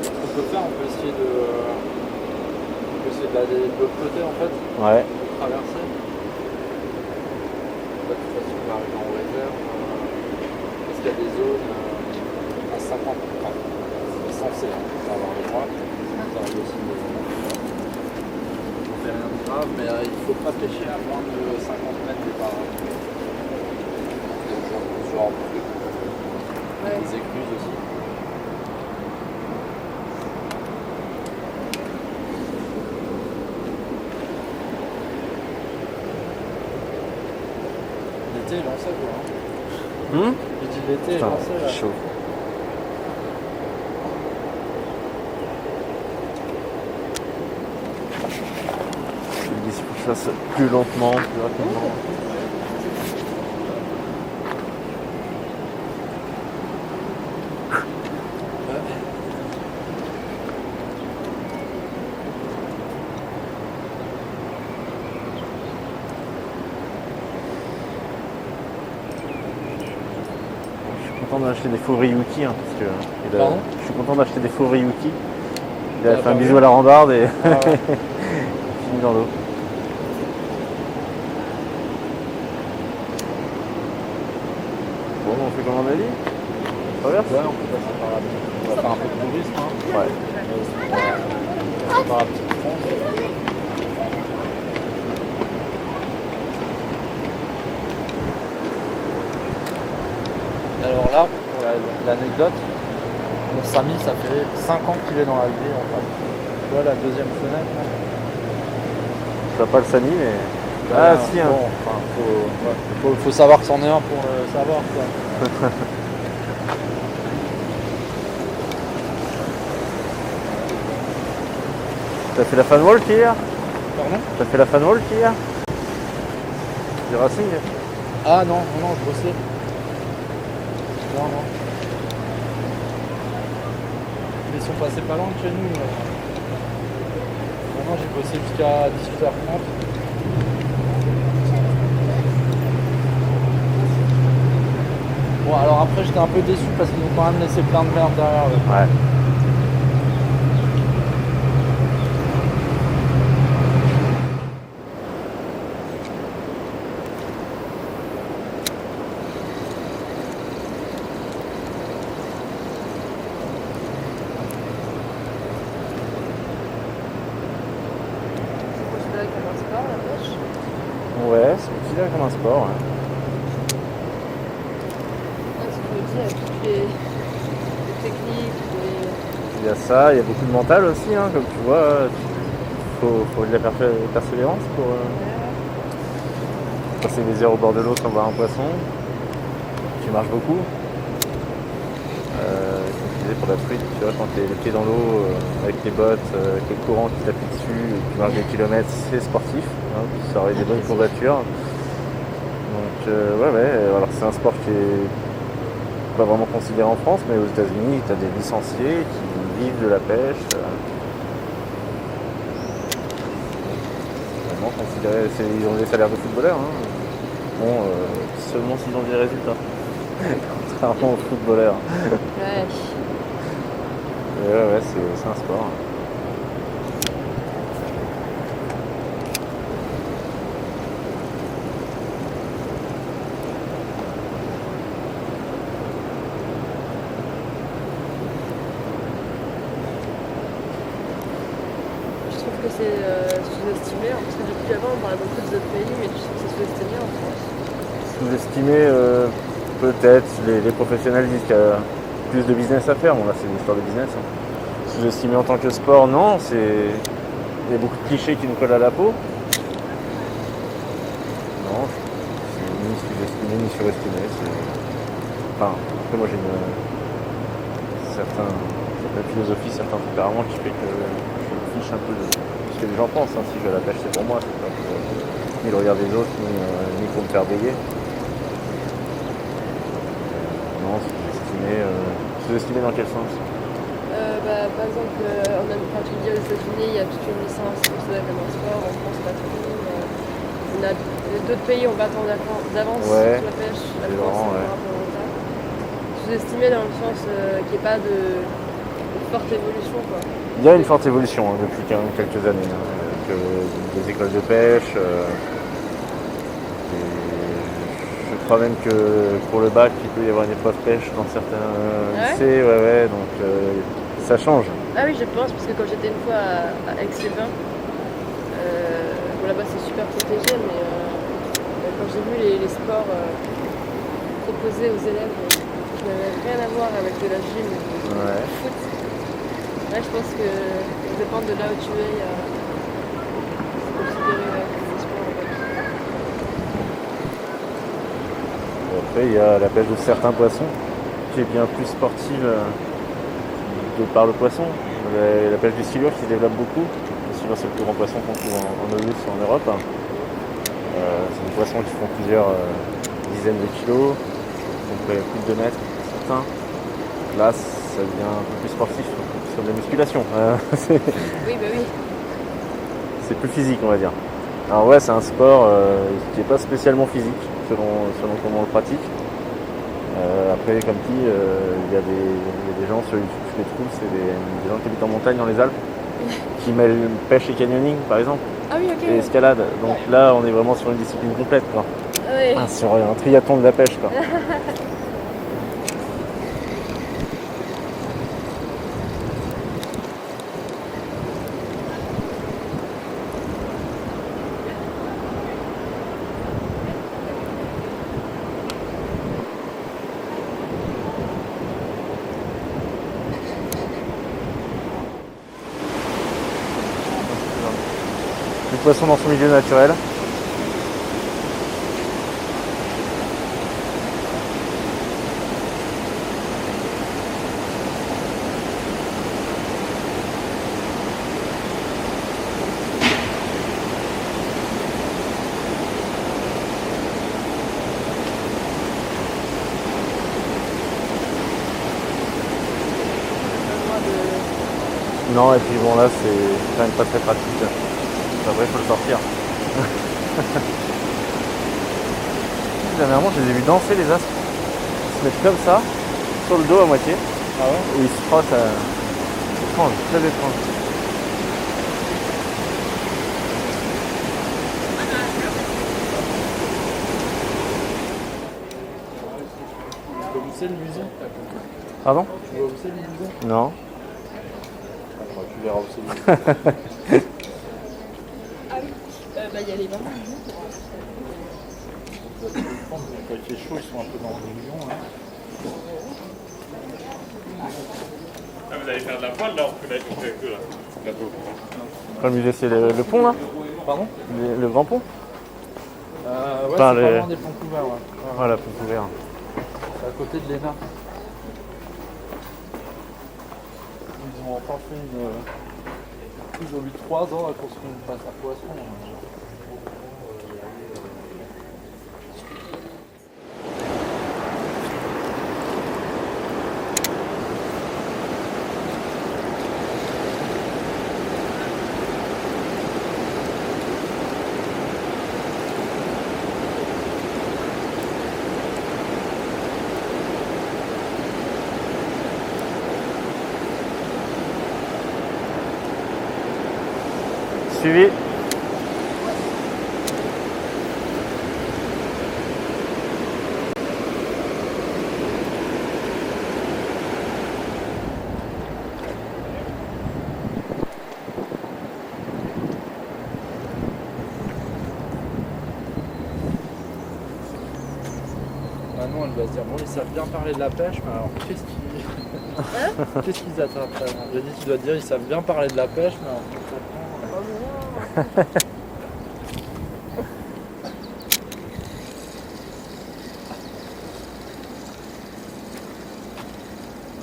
Ce qu'on peut faire, on peut essayer d'aller de l'autre côté en fait, Ouais. de traverser. Là, de toute façon, on va arriver en réserve. Parce qu'il y a des zones à 50, enfin, c'est censé avoir les droits. Ça arrive aussi on fait rien de grave, mais il ne faut pas pêcher à moins de 50 mètres des barrages. Ce genre de truc. Ouais. Des écluses aussi. L'été est lancé quoi. J'ai dit l'été est Putain, lancé là. chaud. Je me dis c'est pour ça plus lentement, plus rapidement. Je suis content d'acheter des faux Ryuki, parce que Pardon ? je suis content d'acheter des faux Ryuki. Il a Ah, fait un bah bisou oui. à la rambarde et Ah ouais. fini dans l'eau. Bon, on fait comme on a dit. On traverse. Ouais, on peut passer par là. On va faire un peu de tourisme. Hein. Ouais. On va par la petite France. Alors là, pour l'anecdote, mon Samy, ça fait 5 ans qu'il est dans la vie en fait. Tu vois la deuxième fenêtre là. Je vois pas le Sani, mais. Voilà, Ah, si, hein. bon, enfin, faut savoir que c'en est un pour le savoir quoi. T'as fait la fan walk hier? Pardon? T'as fait la fan walk hier? Du Racing? Ah non, je bossais. Non. Ils sont passés pas loin de chez nous. Moi j'ai bossé jusqu'à 18h30. Bon alors après j'étais un peu déçu parce qu'ils ont quand même laissé plein de merde derrière eux. Ouais. C'est considéré comme un sport, la pêche. Ouais, c'est considéré comme un sport. Ouais. Ce que je me dis, avec toutes des techniques, Il y a ça, il y a beaucoup de mental aussi, hein, comme tu vois. Faut de la persévérance pour passer des heures au bord de l'eau sans voir un poisson. Tu marches beaucoup. Comme je disais pour la truite, tu vois, quand tu es les pieds dans l'eau, avec tes bottes, avec le courant qui t'appuie dessus, et que tu marches des kilomètres, c'est sportif. Hein, ça aurait des bonnes courbatures. Donc ouais, alors c'est un sport qui est pas vraiment considéré en France, mais aux États-Unis, tu as des licenciés qui vivent de la pêche. Vraiment considéré, ils ont des salaires de footballeurs. Hein. Bon, seulement s'ils ont des résultats. Contrairement aux footballeurs. ouais. Et ouais, c'est un sport. Je trouve que c'est sous-estimé, hein, parce que depuis avant on parlait beaucoup des autres pays, mais je trouve que c'est sous-estimé en France. Sous-estimé, peut-être. Les professionnels disent qu'il y a plus de business à faire. Bon, là, c'est une histoire de business. Hein. Sous-estimé en tant que sport, non. Il y a beaucoup de clichés qui nous collent à la peau. Non, c'est ni sous-estimé ni surestimé. Enfin, après, moi, j'ai certaine philosophie, certains tempéraments qui fait que je me fiche un peu de ce que les gens pensent. Hein. Si je vais à la pêche, c'est pour moi. C'est pas pour ni le regard des autres, ni pour me faire bailler. Non, sous-estimé dans quel sens? Par exemple, quand tu dis aux États-Unis, il y a toute une licence pour ça comme un sport, en France pas trop. D'autres pays ont pas tant d'avance Ouais, sur la pêche, la c'est France vrai, est un peu en retard. Sous-estimé dans le sens qu'il n'y ait pas de forte évolution, quoi. Il y a une forte évolution hein, depuis quelques années, hein, avec des écoles de pêche. Je crois même que pour le bac, il peut y avoir une épreuve pêche dans certains lycées. Ouais, donc ça change. Ah oui, je pense, parce que quand j'étais une fois à Aix-les-Bains, bon, là-bas c'est super protégé, mais quand j'ai vu les sports proposés aux élèves qui n'avaient rien à voir avec de la gym ou du foot, là je pense que ça dépend de là où tu es, c'est considéré comme des sports. Après, il y a la pêche de certains poissons qui est bien plus sportive de par le poisson. La pêche du silure qui se développe beaucoup. Le silure, c'est le plus grand poisson qu'on trouve en eau douce en Europe. C'est des poissons qui font plusieurs dizaines de kilos, donc plus de 2 mètres, certains. Là, ça devient un peu plus sportif, sur de la musculation. Oui, bah oui. C'est plus physique, on va dire. Alors ouais, c'est un sport qui n'est pas spécialement physique, selon comment on le pratique. Après, comme dit, il y a des gens sur YouTube, je les trouve, c'est des gens qui habitent en montagne dans les Alpes, qui mêlent pêche et canyoning, par exemple, Ah oui, ok. et escalade. Donc là, on est vraiment sur une discipline complète, quoi. Ah oui. Sur un triathlon de la pêche, quoi. Le poisson dans son milieu naturel. Non, et puis bon, là, c'est quand même pas très pratique. Après, il faut le sortir. Dernièrement, je les ai vus danser, les astres. Ils se mettent comme ça, sur le dos à moitié. Ah ouais? Et ils se frottent. Étrange, très étrange. Tu vois où c'est le musée? Pardon? Tu vois où c'est le musée? Non. Bah, tu verras où c'est le musée. Il y a les bains. Quand il fait chaud, ils sont un peu dans le bouillon. Hein. Ah, vous allez faire de la voile là, on fait que là. Le musée, c'est le pont là, Pardon le grand pont. Ouais, Enfin, c'est pas les- loin des ponts couverts, ouais. Ouais, Voilà, pont couvert. c'est à côté de l'ENA. Ils ont enfin fait une... Ils ont mis 3 ans à construire une place à poisson. Suivi. Ah non, elle va se dire, bon, ils savent bien parler de la pêche, mais alors qu'est-ce qu'ils qu'est-ce qu'ils attrapent vraiment? J'ai dit, tu dois te dire, ils savent bien parler de la pêche, mais alors concrètement,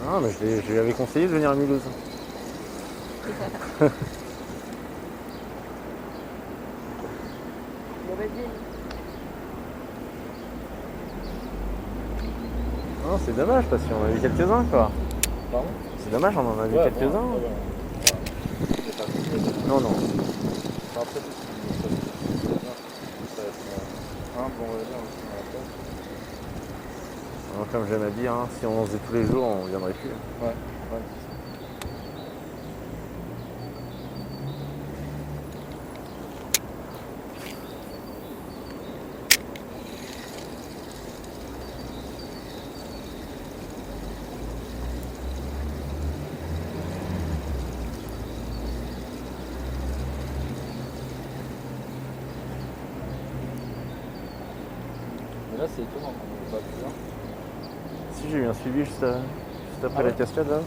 Non, mais je lui avais conseillé de venir à Mulhouse. Mauvaise vie. Non, c'est dommage parce qu'on en a vu quelques-uns quoi. pardon? C'est dommage, on en a vu Ouais, quelques-uns. bon, ouais. C'est pas compliqué. Non, non. Après, ça va être un bon relais aussi dans la pêche. Alors, comme j'aime à dire, hein, si on en faisait tous les jours, on viendrait plus. Ouais, ouais, c'est ça. Mais là, c'est étonnant qu'on ne voit pas plus loin. Si j'ai eu un suivi juste après la cascade là.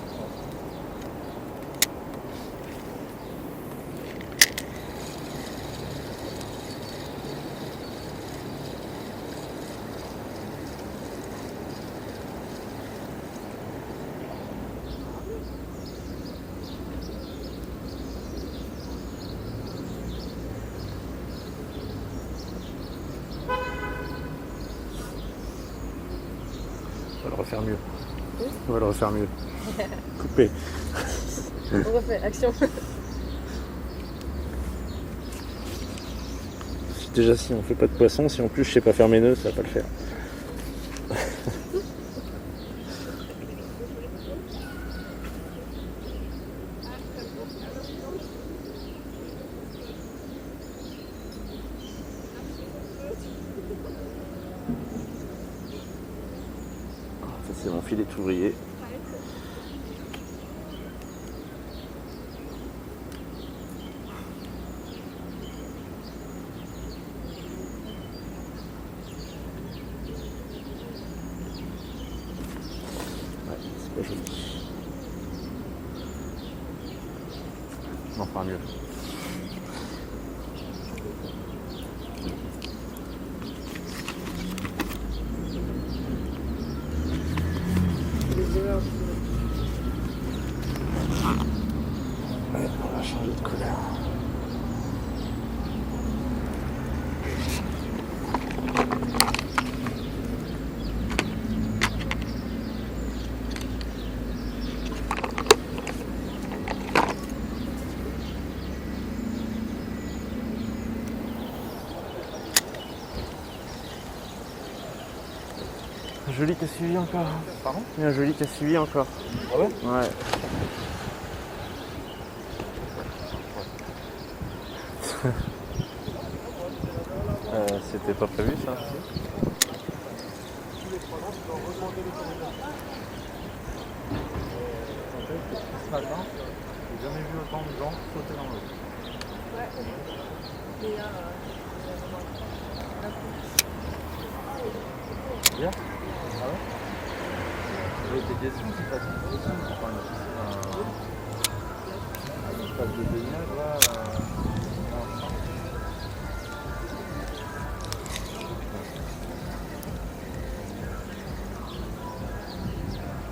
On va le refaire mieux. On va le refaire mieux. Coupé. On refait, action. Déjà si on fait pas de poisson, si en plus je sais pas faire mes nœuds, ça va pas le faire. Ça c'est mon filet ouvrier. Ouais, c'est pas joli. On en fera mieux. Les erreurs. Ouais, on va changer de couleur. Joli qui a suivi encore. Pardon? Il y a un joli qui a suivi encore. Ah ouais? Ouais. C'était pas prévu ça. Ce matin, j'ai jamais vu autant de gens sauter dans l'eau. Bien? Ah ouais? Et tes questions, c'est pas une piscine, enfin une espace de baignade là.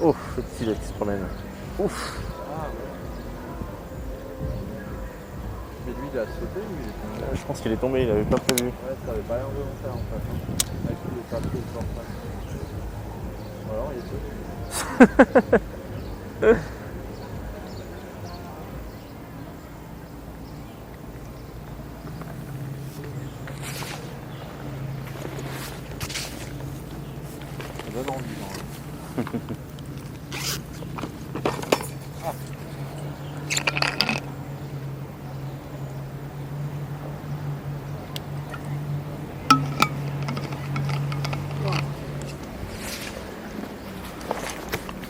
Ouf, le petit là qui se promène. Ouf. Ah ouais. Mais lui il a sauté, lui il est tombé. Je pense qu'il est tombé, il avait pas prévu. Ouais, ça avait pas l'air volontaire en fait. Hein. Avec tous les papiers de portrait. Ou alors il est sauté. Ça donne envie quand même.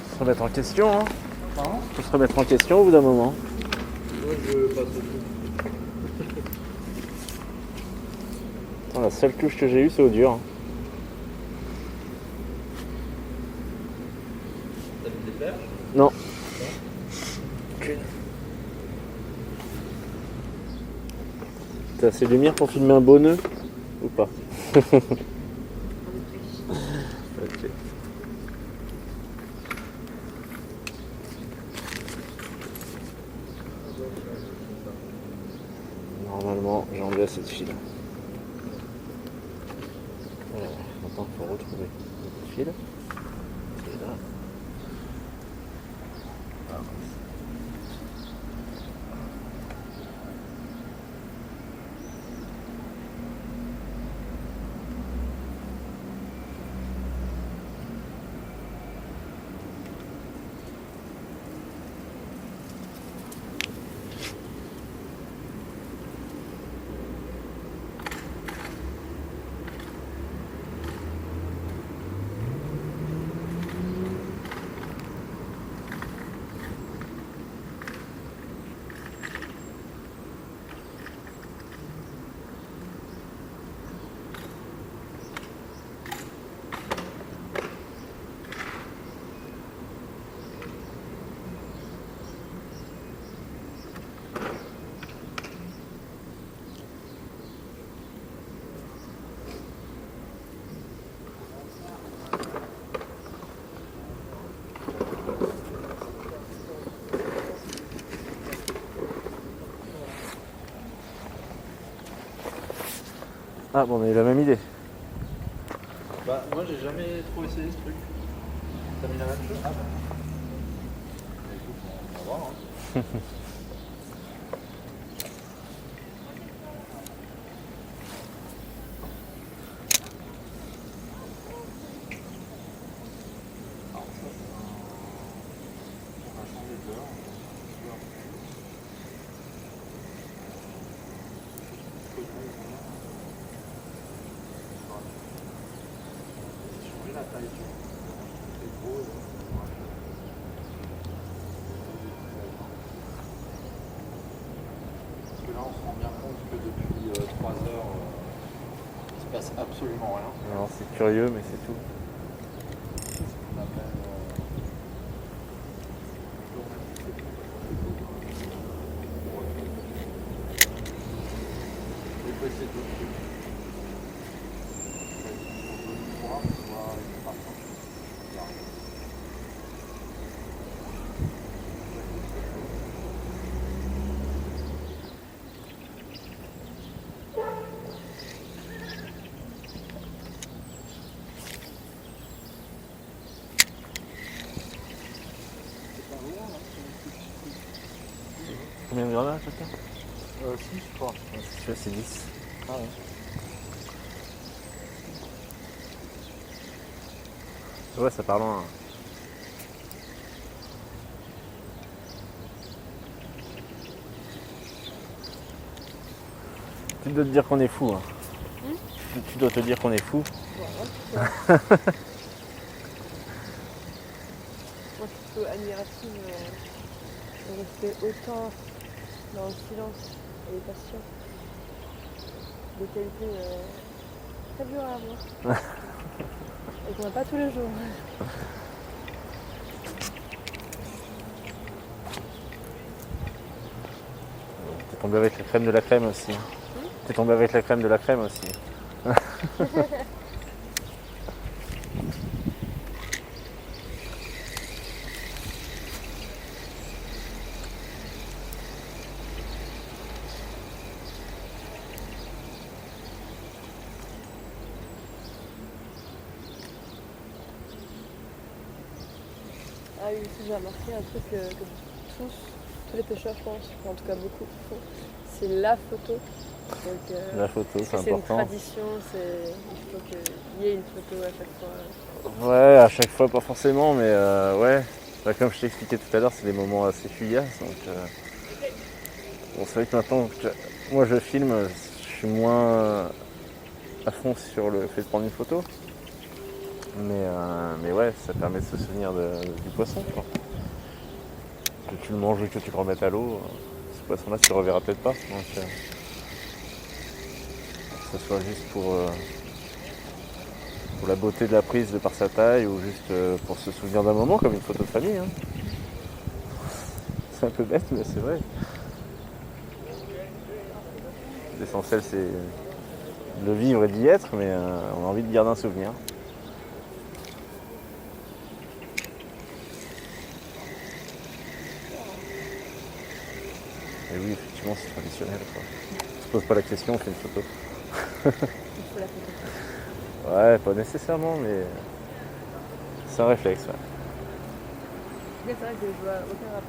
Faut se remettre en question, hein. Pardon ? Faut se remettre en question au bout d'un moment. Moi je passe au tout. Attends, la seule touche que j'ai eue, c'est au dur. T'as mis des perches ? Non. T'as assez de lumière pour filmer un beau nœud ou pas? Ok. Normalement, j'ai enlevé assez de fil. Voilà. Maintenant, il faut retrouver le fil. C'est là. Ah. Ah bon, on a eu la même idée. Bah moi j'ai jamais trop essayé ce truc. T'as mis la même chose ? Ah bah. Écoute, on va voir hein. Alors ça c'est on a changé d'heure. Changer la taille du c'est gros. Parce que là on se rend bien compte que depuis 3 heures il se passe absolument rien. Alors c'est curieux, mais c'est tout. C'est ce qu'on appelle je vais essayer d'autres trucs. Soit une partie. Combien de grenades chacun? 6 je crois. Celui-là c'est 10. Ah ouais. Ouais, ça part loin. Tu dois te dire qu'on est fou. Hein. Tu dois te dire qu'on est fou. Voilà. Moi, je suis plutôt admirative de rester autant dans le silence et patient. Des qualités très dures à avoir. Et qu'on n'a pas tous les jours. T'es tombé avec la crème de la crème aussi. T'es tombé avec la crème de la crème aussi. Ah oui, aussi, j'ai remarqué un truc que tous les pêcheurs, je pense, enfin, en tout cas beaucoup font, c'est la photo. Donc, La photo, c'est c'est une important. tradition, il faut qu'il y ait une photo à chaque fois. Ouais, à chaque fois, pas forcément, mais ouais. Bah, comme je t'ai expliqué tout à l'heure, c'est des moments assez fuyasses. Donc, bon, c'est vrai que maintenant, moi je filme, je suis moins à fond sur le fait de prendre une photo. Mais ouais, ça permet de se souvenir du poisson, quoi. Que tu le manges ou que tu le remettes à l'eau, ce poisson-là, tu le reverras peut-être pas. Donc, que ce soit juste pour la beauté de la prise de par sa taille ou juste pour se souvenir d'un moment, comme une photo de famille. Hein. C'est un peu bête, mais c'est vrai. L'essentiel, c'est de le vivre et d'y être, mais on a envie de garder un souvenir. Et oui, effectivement, c'est traditionnel. Quoi. On se pose pas la question, on fait une photo. Il faut la photo. Ouais, pas nécessairement, mais c'est un réflexe. Ouais. Mais c'est vrai que je vois aucun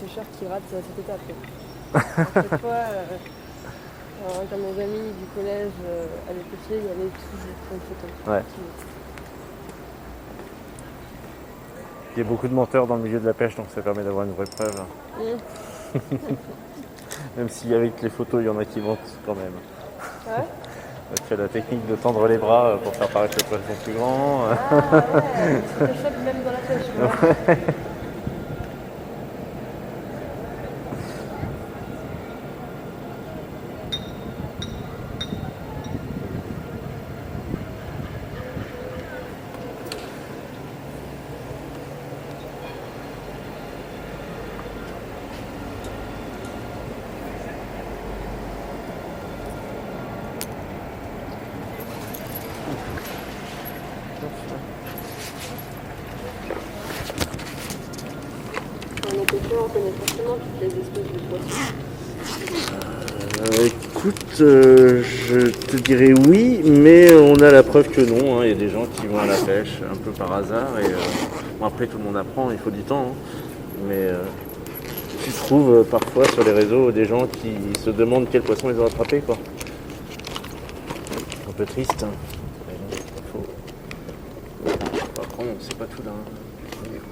pêcheur qui rate cette étape. À chaque fois, quand mes amis du collège allaient pêcher, il y avait toujours une photo. Ouais. Il y a beaucoup de menteurs dans le milieu de la pêche, donc ça permet d'avoir une vraie preuve. Même si avec les photos, il y en a qui mentent quand même. Ouais. Tu as la technique de tendre les bras pour faire paraître le poisson plus grand. Ah ouais, c'est le choc même dans la pêche. Ouais. Les pêcheurs, on connaît forcément toutes les espèces de poissons. Écoute, je te dirais oui, mais on a la preuve que non. Hein. Il y a des gens qui vont à la pêche un peu par hasard. Et bon, après, tout le monde apprend, il faut du temps. Hein. Mais tu trouves parfois sur les réseaux des gens qui se demandent quel poisson ils ont attrapé. Quoi. Un peu triste. Hein. Mais bon, faut apprendre, on ne sait pas tout d'un premier coup.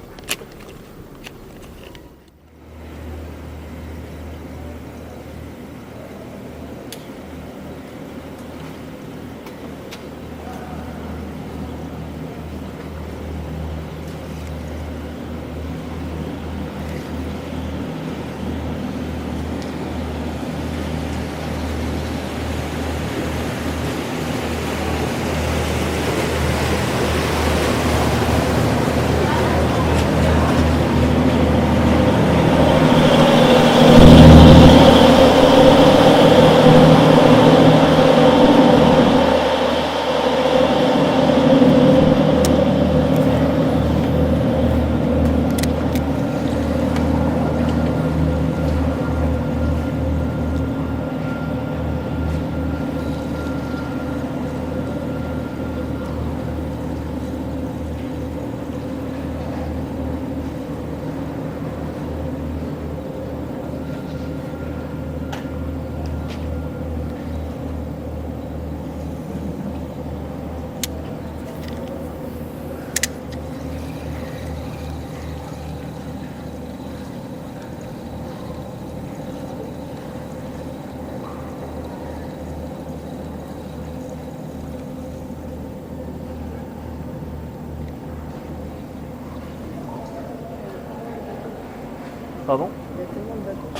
Pardon ? Il y a tellement de bateaux.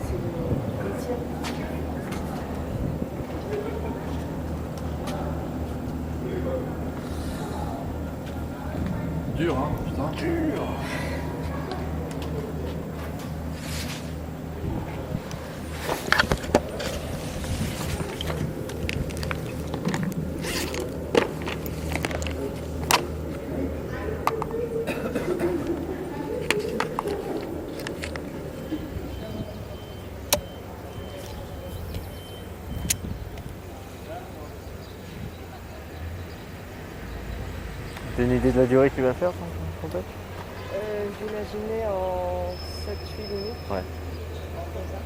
C'est le ciel. Dur, hein, putain. Dur. une idée de la durée qu'il va faire ton pêche? J'imaginais en 7-8 minutes. Ouais. Comme ça.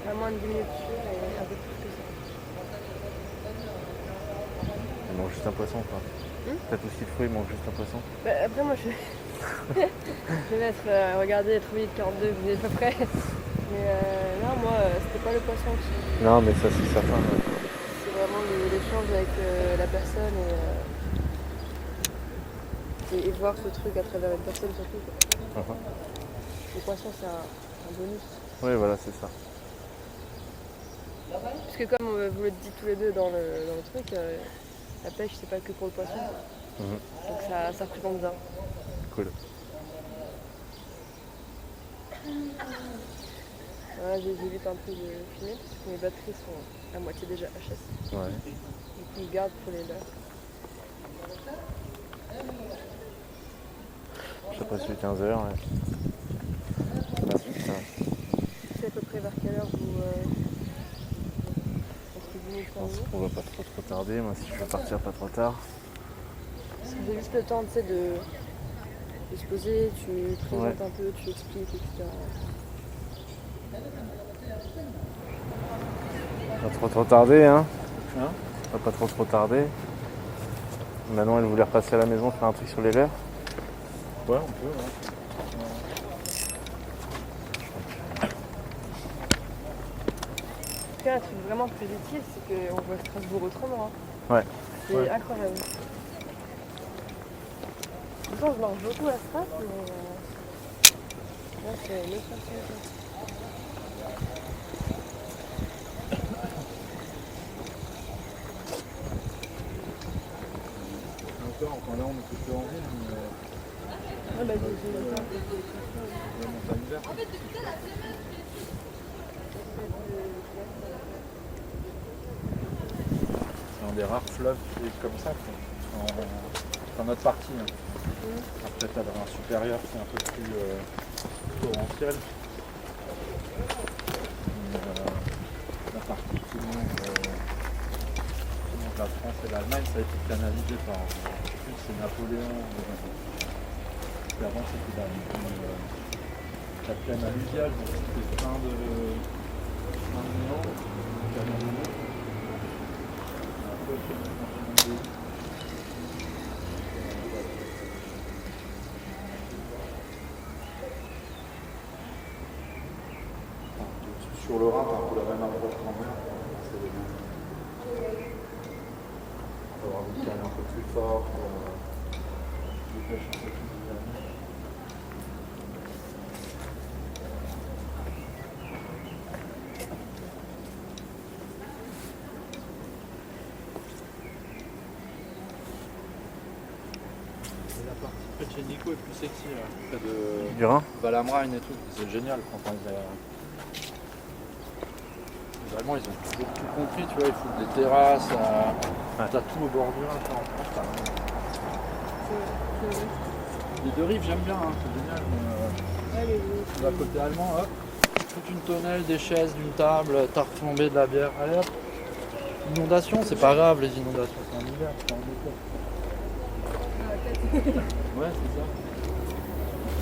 Pas moins de 10 minutes sûres et un peu plus que ça. Il mange juste un poisson quoi. T'as tout ce qu'il te faut, il mange juste un poisson. Bah, après moi je vais mettre regarder trop vite 42 minutes à peu près. Mais non moi c'était pas le poisson qui. Non mais ça c'est certain. C'est vraiment l'échange avec la personne et voir ce truc à travers une personne surtout. Quoi. Le poisson c'est un bonus. Oui voilà c'est ça. Parce que comme vous le dites tous les deux dans le truc, la pêche c'est pas que pour le poisson. Donc ça représente bien. Cool. Voilà, j'évite un peu de filmer parce que mes batteries sont à moitié déjà HS. Ouais. Du coup, je garde pour les leurres. Je sais pas si c'est 15h. Ouais. C'est à peu près vers quelle heure vous. Entre 10 minutes Je pense qu'on va pas trop tarder. Moi si je veux partir pas trop tard. Parce que j'ai juste le temps tu sais, de se poser, tu présentes un peu, tu expliques, etc. Pas trop tarder hein. Hein? Pas trop tarder. Manon elle voulait repasser à la maison faire un truc sur les leurres. Ouais, on peut. Ouais. En tout cas, un truc vraiment plus utile, c'est qu'on voit Strasbourg autrement. Hein. Ouais. C'est Ouais. incroyable. Pourtant, je mange beaucoup à Strasbourg, mais là, c'est une autre façon. Encore, enfin là on est plutôt en ville, mais Ah bah, j'ai le temps. la montagne verte. C'est un des rares fleuves qui est comme ça, quoi. Dans notre partie. Hein. Après t'as un supérieur qui est un peu plus torrentiel. Mais, la partie qui longe la France et l'Allemagne, ça a été canalisé par, je sais plus, c'est Napoléon. Puis avant c'était la plaine alluviale, donc c'était plein de nord, sur le Rhin, t'as un peu la même approche qu'en mer. C'est les mêmes. On va avoir des cannes un peu plus fortes, des pêches un peu plus dynamiques. La partie près de chez Nico est plus sexy, là, près de Du Rhin. Valamrain et tout. C'est génial. Enfin, les Allemands, ils ont toujours tout compris, tu vois, ils foutent des terrasses, t'as tout au bord du Rhin. En France, les deux rives, j'aime bien, hein, c'est génial. Mais, tu vas côté allemand, hop, toute une tonnelle, des chaises, d'une table, t'as retombé de la bière, allez hop. Inondation, c'est pas grave, les inondations, c'est en hiver, c'est pas en été. Ouais, c'est ça.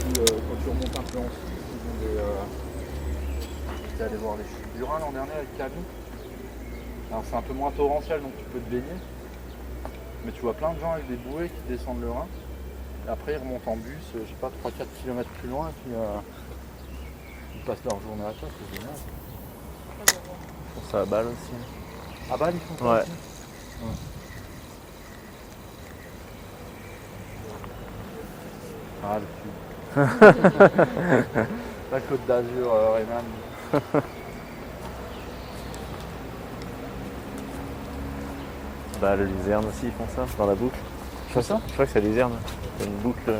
Puis, quand tu remontes un peu en Suisse, ils ont des. J'étais allé voir les chutes du Rhin l'an dernier avec Camille. Alors c'est un peu moins torrentiel donc tu peux te baigner. Mais tu vois plein de gens avec des bouées qui descendent le Rhin. Et après ils remontent en bus, je sais pas, 3-4 km plus loin et puis ils passent leur journée à ça, c'est génial. Je pense ça à balle aussi. Ah bah ils font ça Ouais. aussi. Ah le cul. La Côte d'Azur, Rhénane. Bah le Luzerne aussi ils font ça dans la boucle. Je crois que c'est Luzerne. Il y a une boucle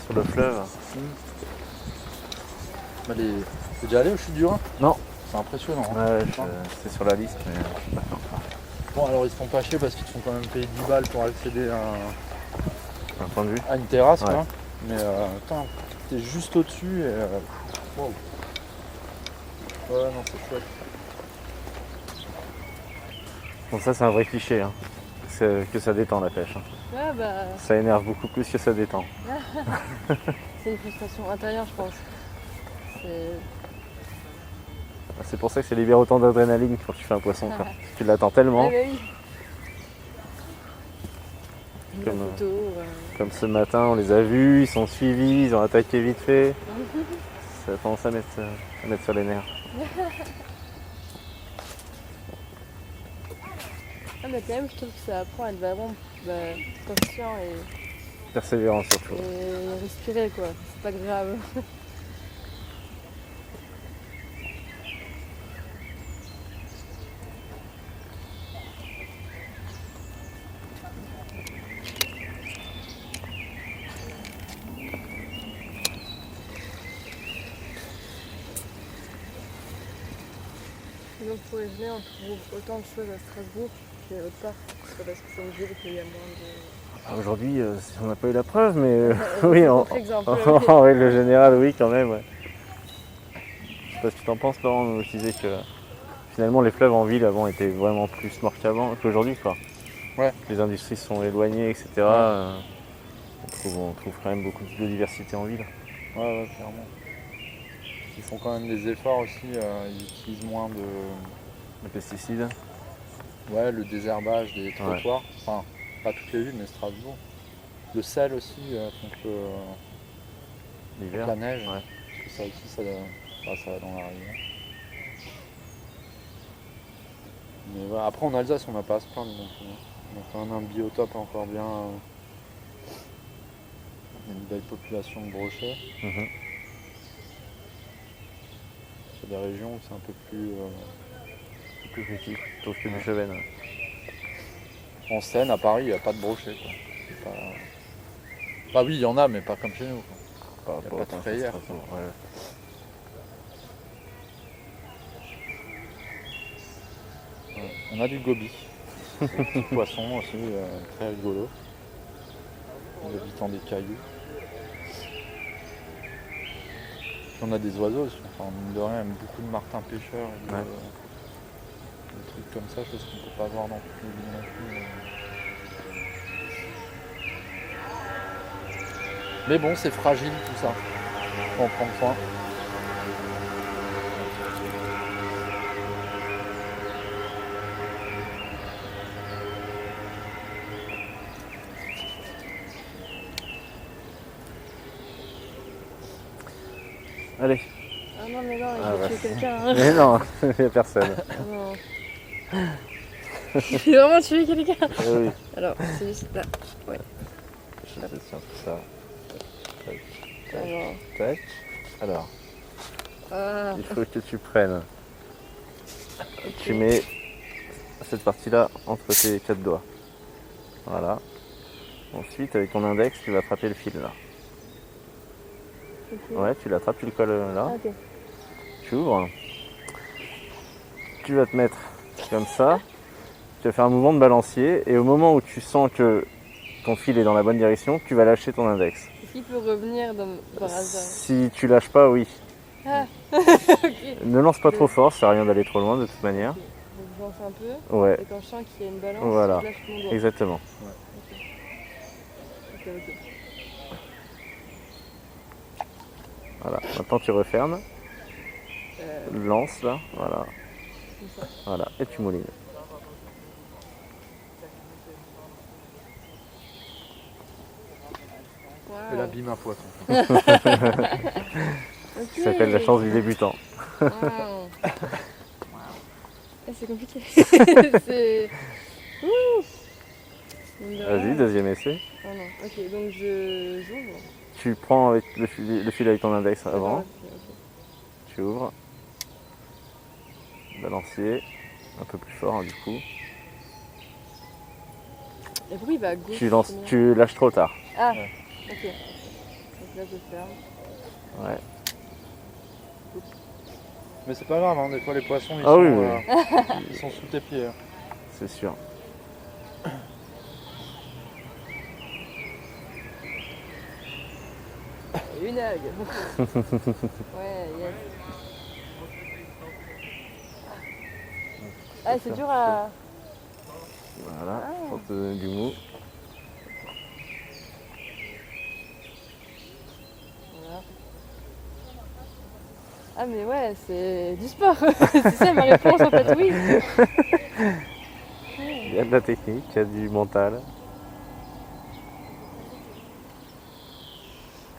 sur le fleuve. Bah, t'es déjà allé au chute du Rhin? Non. C'est impressionnant. Hein. Ouais, c'est sur la liste mais je sais pas encore. Bon alors ils se font pas chier parce qu'ils te font quand même payer 10 balles pour accéder Un point de vue. à une terrasse Ouais. quoi. Mais attends, t'es juste au-dessus et wow. Ouais non c'est chouette. Bon ça c'est un vrai cliché. Hein. que ça détend la pêche. Hein. Ouais, bah, Ça énerve beaucoup plus que ça détend. c'est une frustration intérieure, je pense. C'est- C'est pour ça que ça libère autant d'adrénaline quand tu fais un poisson. Quoi. Tu l'attends tellement. Ouais, bah oui. La Comme, photo, Comme ce matin, on les a vus, ils sont suivis, ils ont attaqué vite fait. Ça a tendance à mettre sur les nerfs. Ah, mais quand même, je trouve que ça apprend à être vraiment conscient Persévérant surtout. et respirer, quoi. C'est pas grave. Donc pour les venir, on trouve autant de choses à Strasbourg qu'autre part. C'est pas parce que c'est une ville qu'il y a moins de... Ah, aujourd'hui, on n'a pas eu la preuve, mais oui, en exemple. règle générale, oui, quand même. Ouais. Je sais pas ce que tu en penses, Laurent, mais je disais que finalement les fleuves en ville avant étaient vraiment plus morts qu'aujourd'hui, quoi. Ouais. Les industries sont éloignées, etc. Ouais. On trouve quand même beaucoup de biodiversité en ville. Ouais, clairement. Ils font quand même des efforts aussi, ils utilisent moins de... Les pesticides. Ouais, le désherbage des trottoirs. Enfin, pas toutes les villes, mais Strasbourg. Le sel aussi, contre L'hiver. la neige. Ouais. Parce que ça aussi, ça va dans la rivière. Mais voilà. Après, en Alsace, on n'a pas à se plaindre. Donc, on a quand même un biotope encore bien... Il y a une belle population de brochets. Mhm. Il y a des régions où c'est un peu plus... Plus critique, plutôt que du Cheven. Ouais. En Seine, à Paris, il n'y a pas de brochets. Quoi. C'est pas... Bah oui, il y en a, mais pas comme chez nous. Quoi. Par Il y a rapport pas à de ton frayère, Strasbourg, ouais. Ouais. On a du goby. Petit poisson aussi, très rigolo. Il habite dans des cailloux. Puis on a des oiseaux aussi. Enfin, mine de rien, beaucoup de martins pêcheurs et Ouais. des trucs comme ça, chose qu'on peut pas voir dans toutes les villes non plus. Mais bon, c'est fragile tout ça. Faut en prendre soin. Allez. Ah non, mais non, il Ah faut ouais. tuer quelqu'un. Hein. Mais non, il n'y a personne. Ah non. Il faut vraiment tuer quelqu'un. Oui. Alors, c'est juste là. Je tiens tout ça. Tac, Alors, tac. Alors, ah, il faut que tu prennes. Tu mets cette partie-là entre tes 4 doigts. Voilà. Ensuite, avec ton index, tu vas attraper le fil là. ok. Ouais, tu l'attrapes, tu le colles là. Ah, ok. Tu ouvres. Tu vas te mettre comme ça. Tu vas faire un mouvement de balancier. Et au moment où tu sens que ton fil est dans la bonne direction, tu vas lâcher ton index. Est-ce qu'il peut revenir par hasard? Si tu lâches pas, oui. Ah, ok. Ne lance pas trop fort, ça sert à rien d'aller trop loin de toute manière. Donc je lance un peu, Ouais, et quand je sens qu'il y a une balance, Voilà. je lâche mon doigt. exactement. Ok. Voilà. Maintenant tu refermes. Lance là, voilà. Comme ça. Voilà. Et tu moulines. Wow. Et l'abîme un poisson. Ok. Ça s'appelle la chance du débutant. Wow. Ah, c'est compliqué. C'est... Ouh. Mine de Vas-y, rien. deuxième essai. Ah non, ok, donc j'ouvre. Tu prends avec le fil avec ton index avant. Ah, ok. Tu ouvres. Balancier. Un peu plus fort hein, du coup. Le bruit va à gauche. Tu lances, c'est bien. tu lâches trop tard. Ah, Ouais. ok. Donc là je ferme. Ouais. Mais c'est pas grave, hein, des fois les poissons ils, Ah sont, oui, oui. ils sont sous tes pieds. Hein. C'est sûr. Une algue. Ouais, yes. Ah, c'est dur à... Voilà, pour te donner du mou. Voilà. Ah mais ouais, c'est du sport. C'est ça ma réponse en fait, oui. Il y a de la technique, il y a du mental.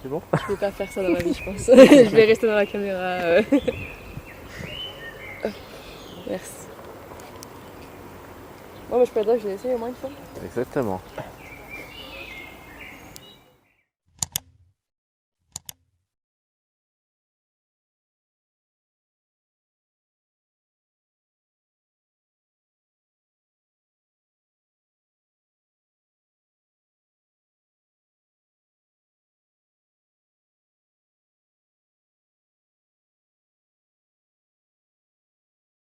C'est bon? Je vais pas faire ça dans ma vie, je pense. Je vais rester dans la caméra. Merci. Bon, mais je peux dire que j'ai essayé au moins une fois. Exactement.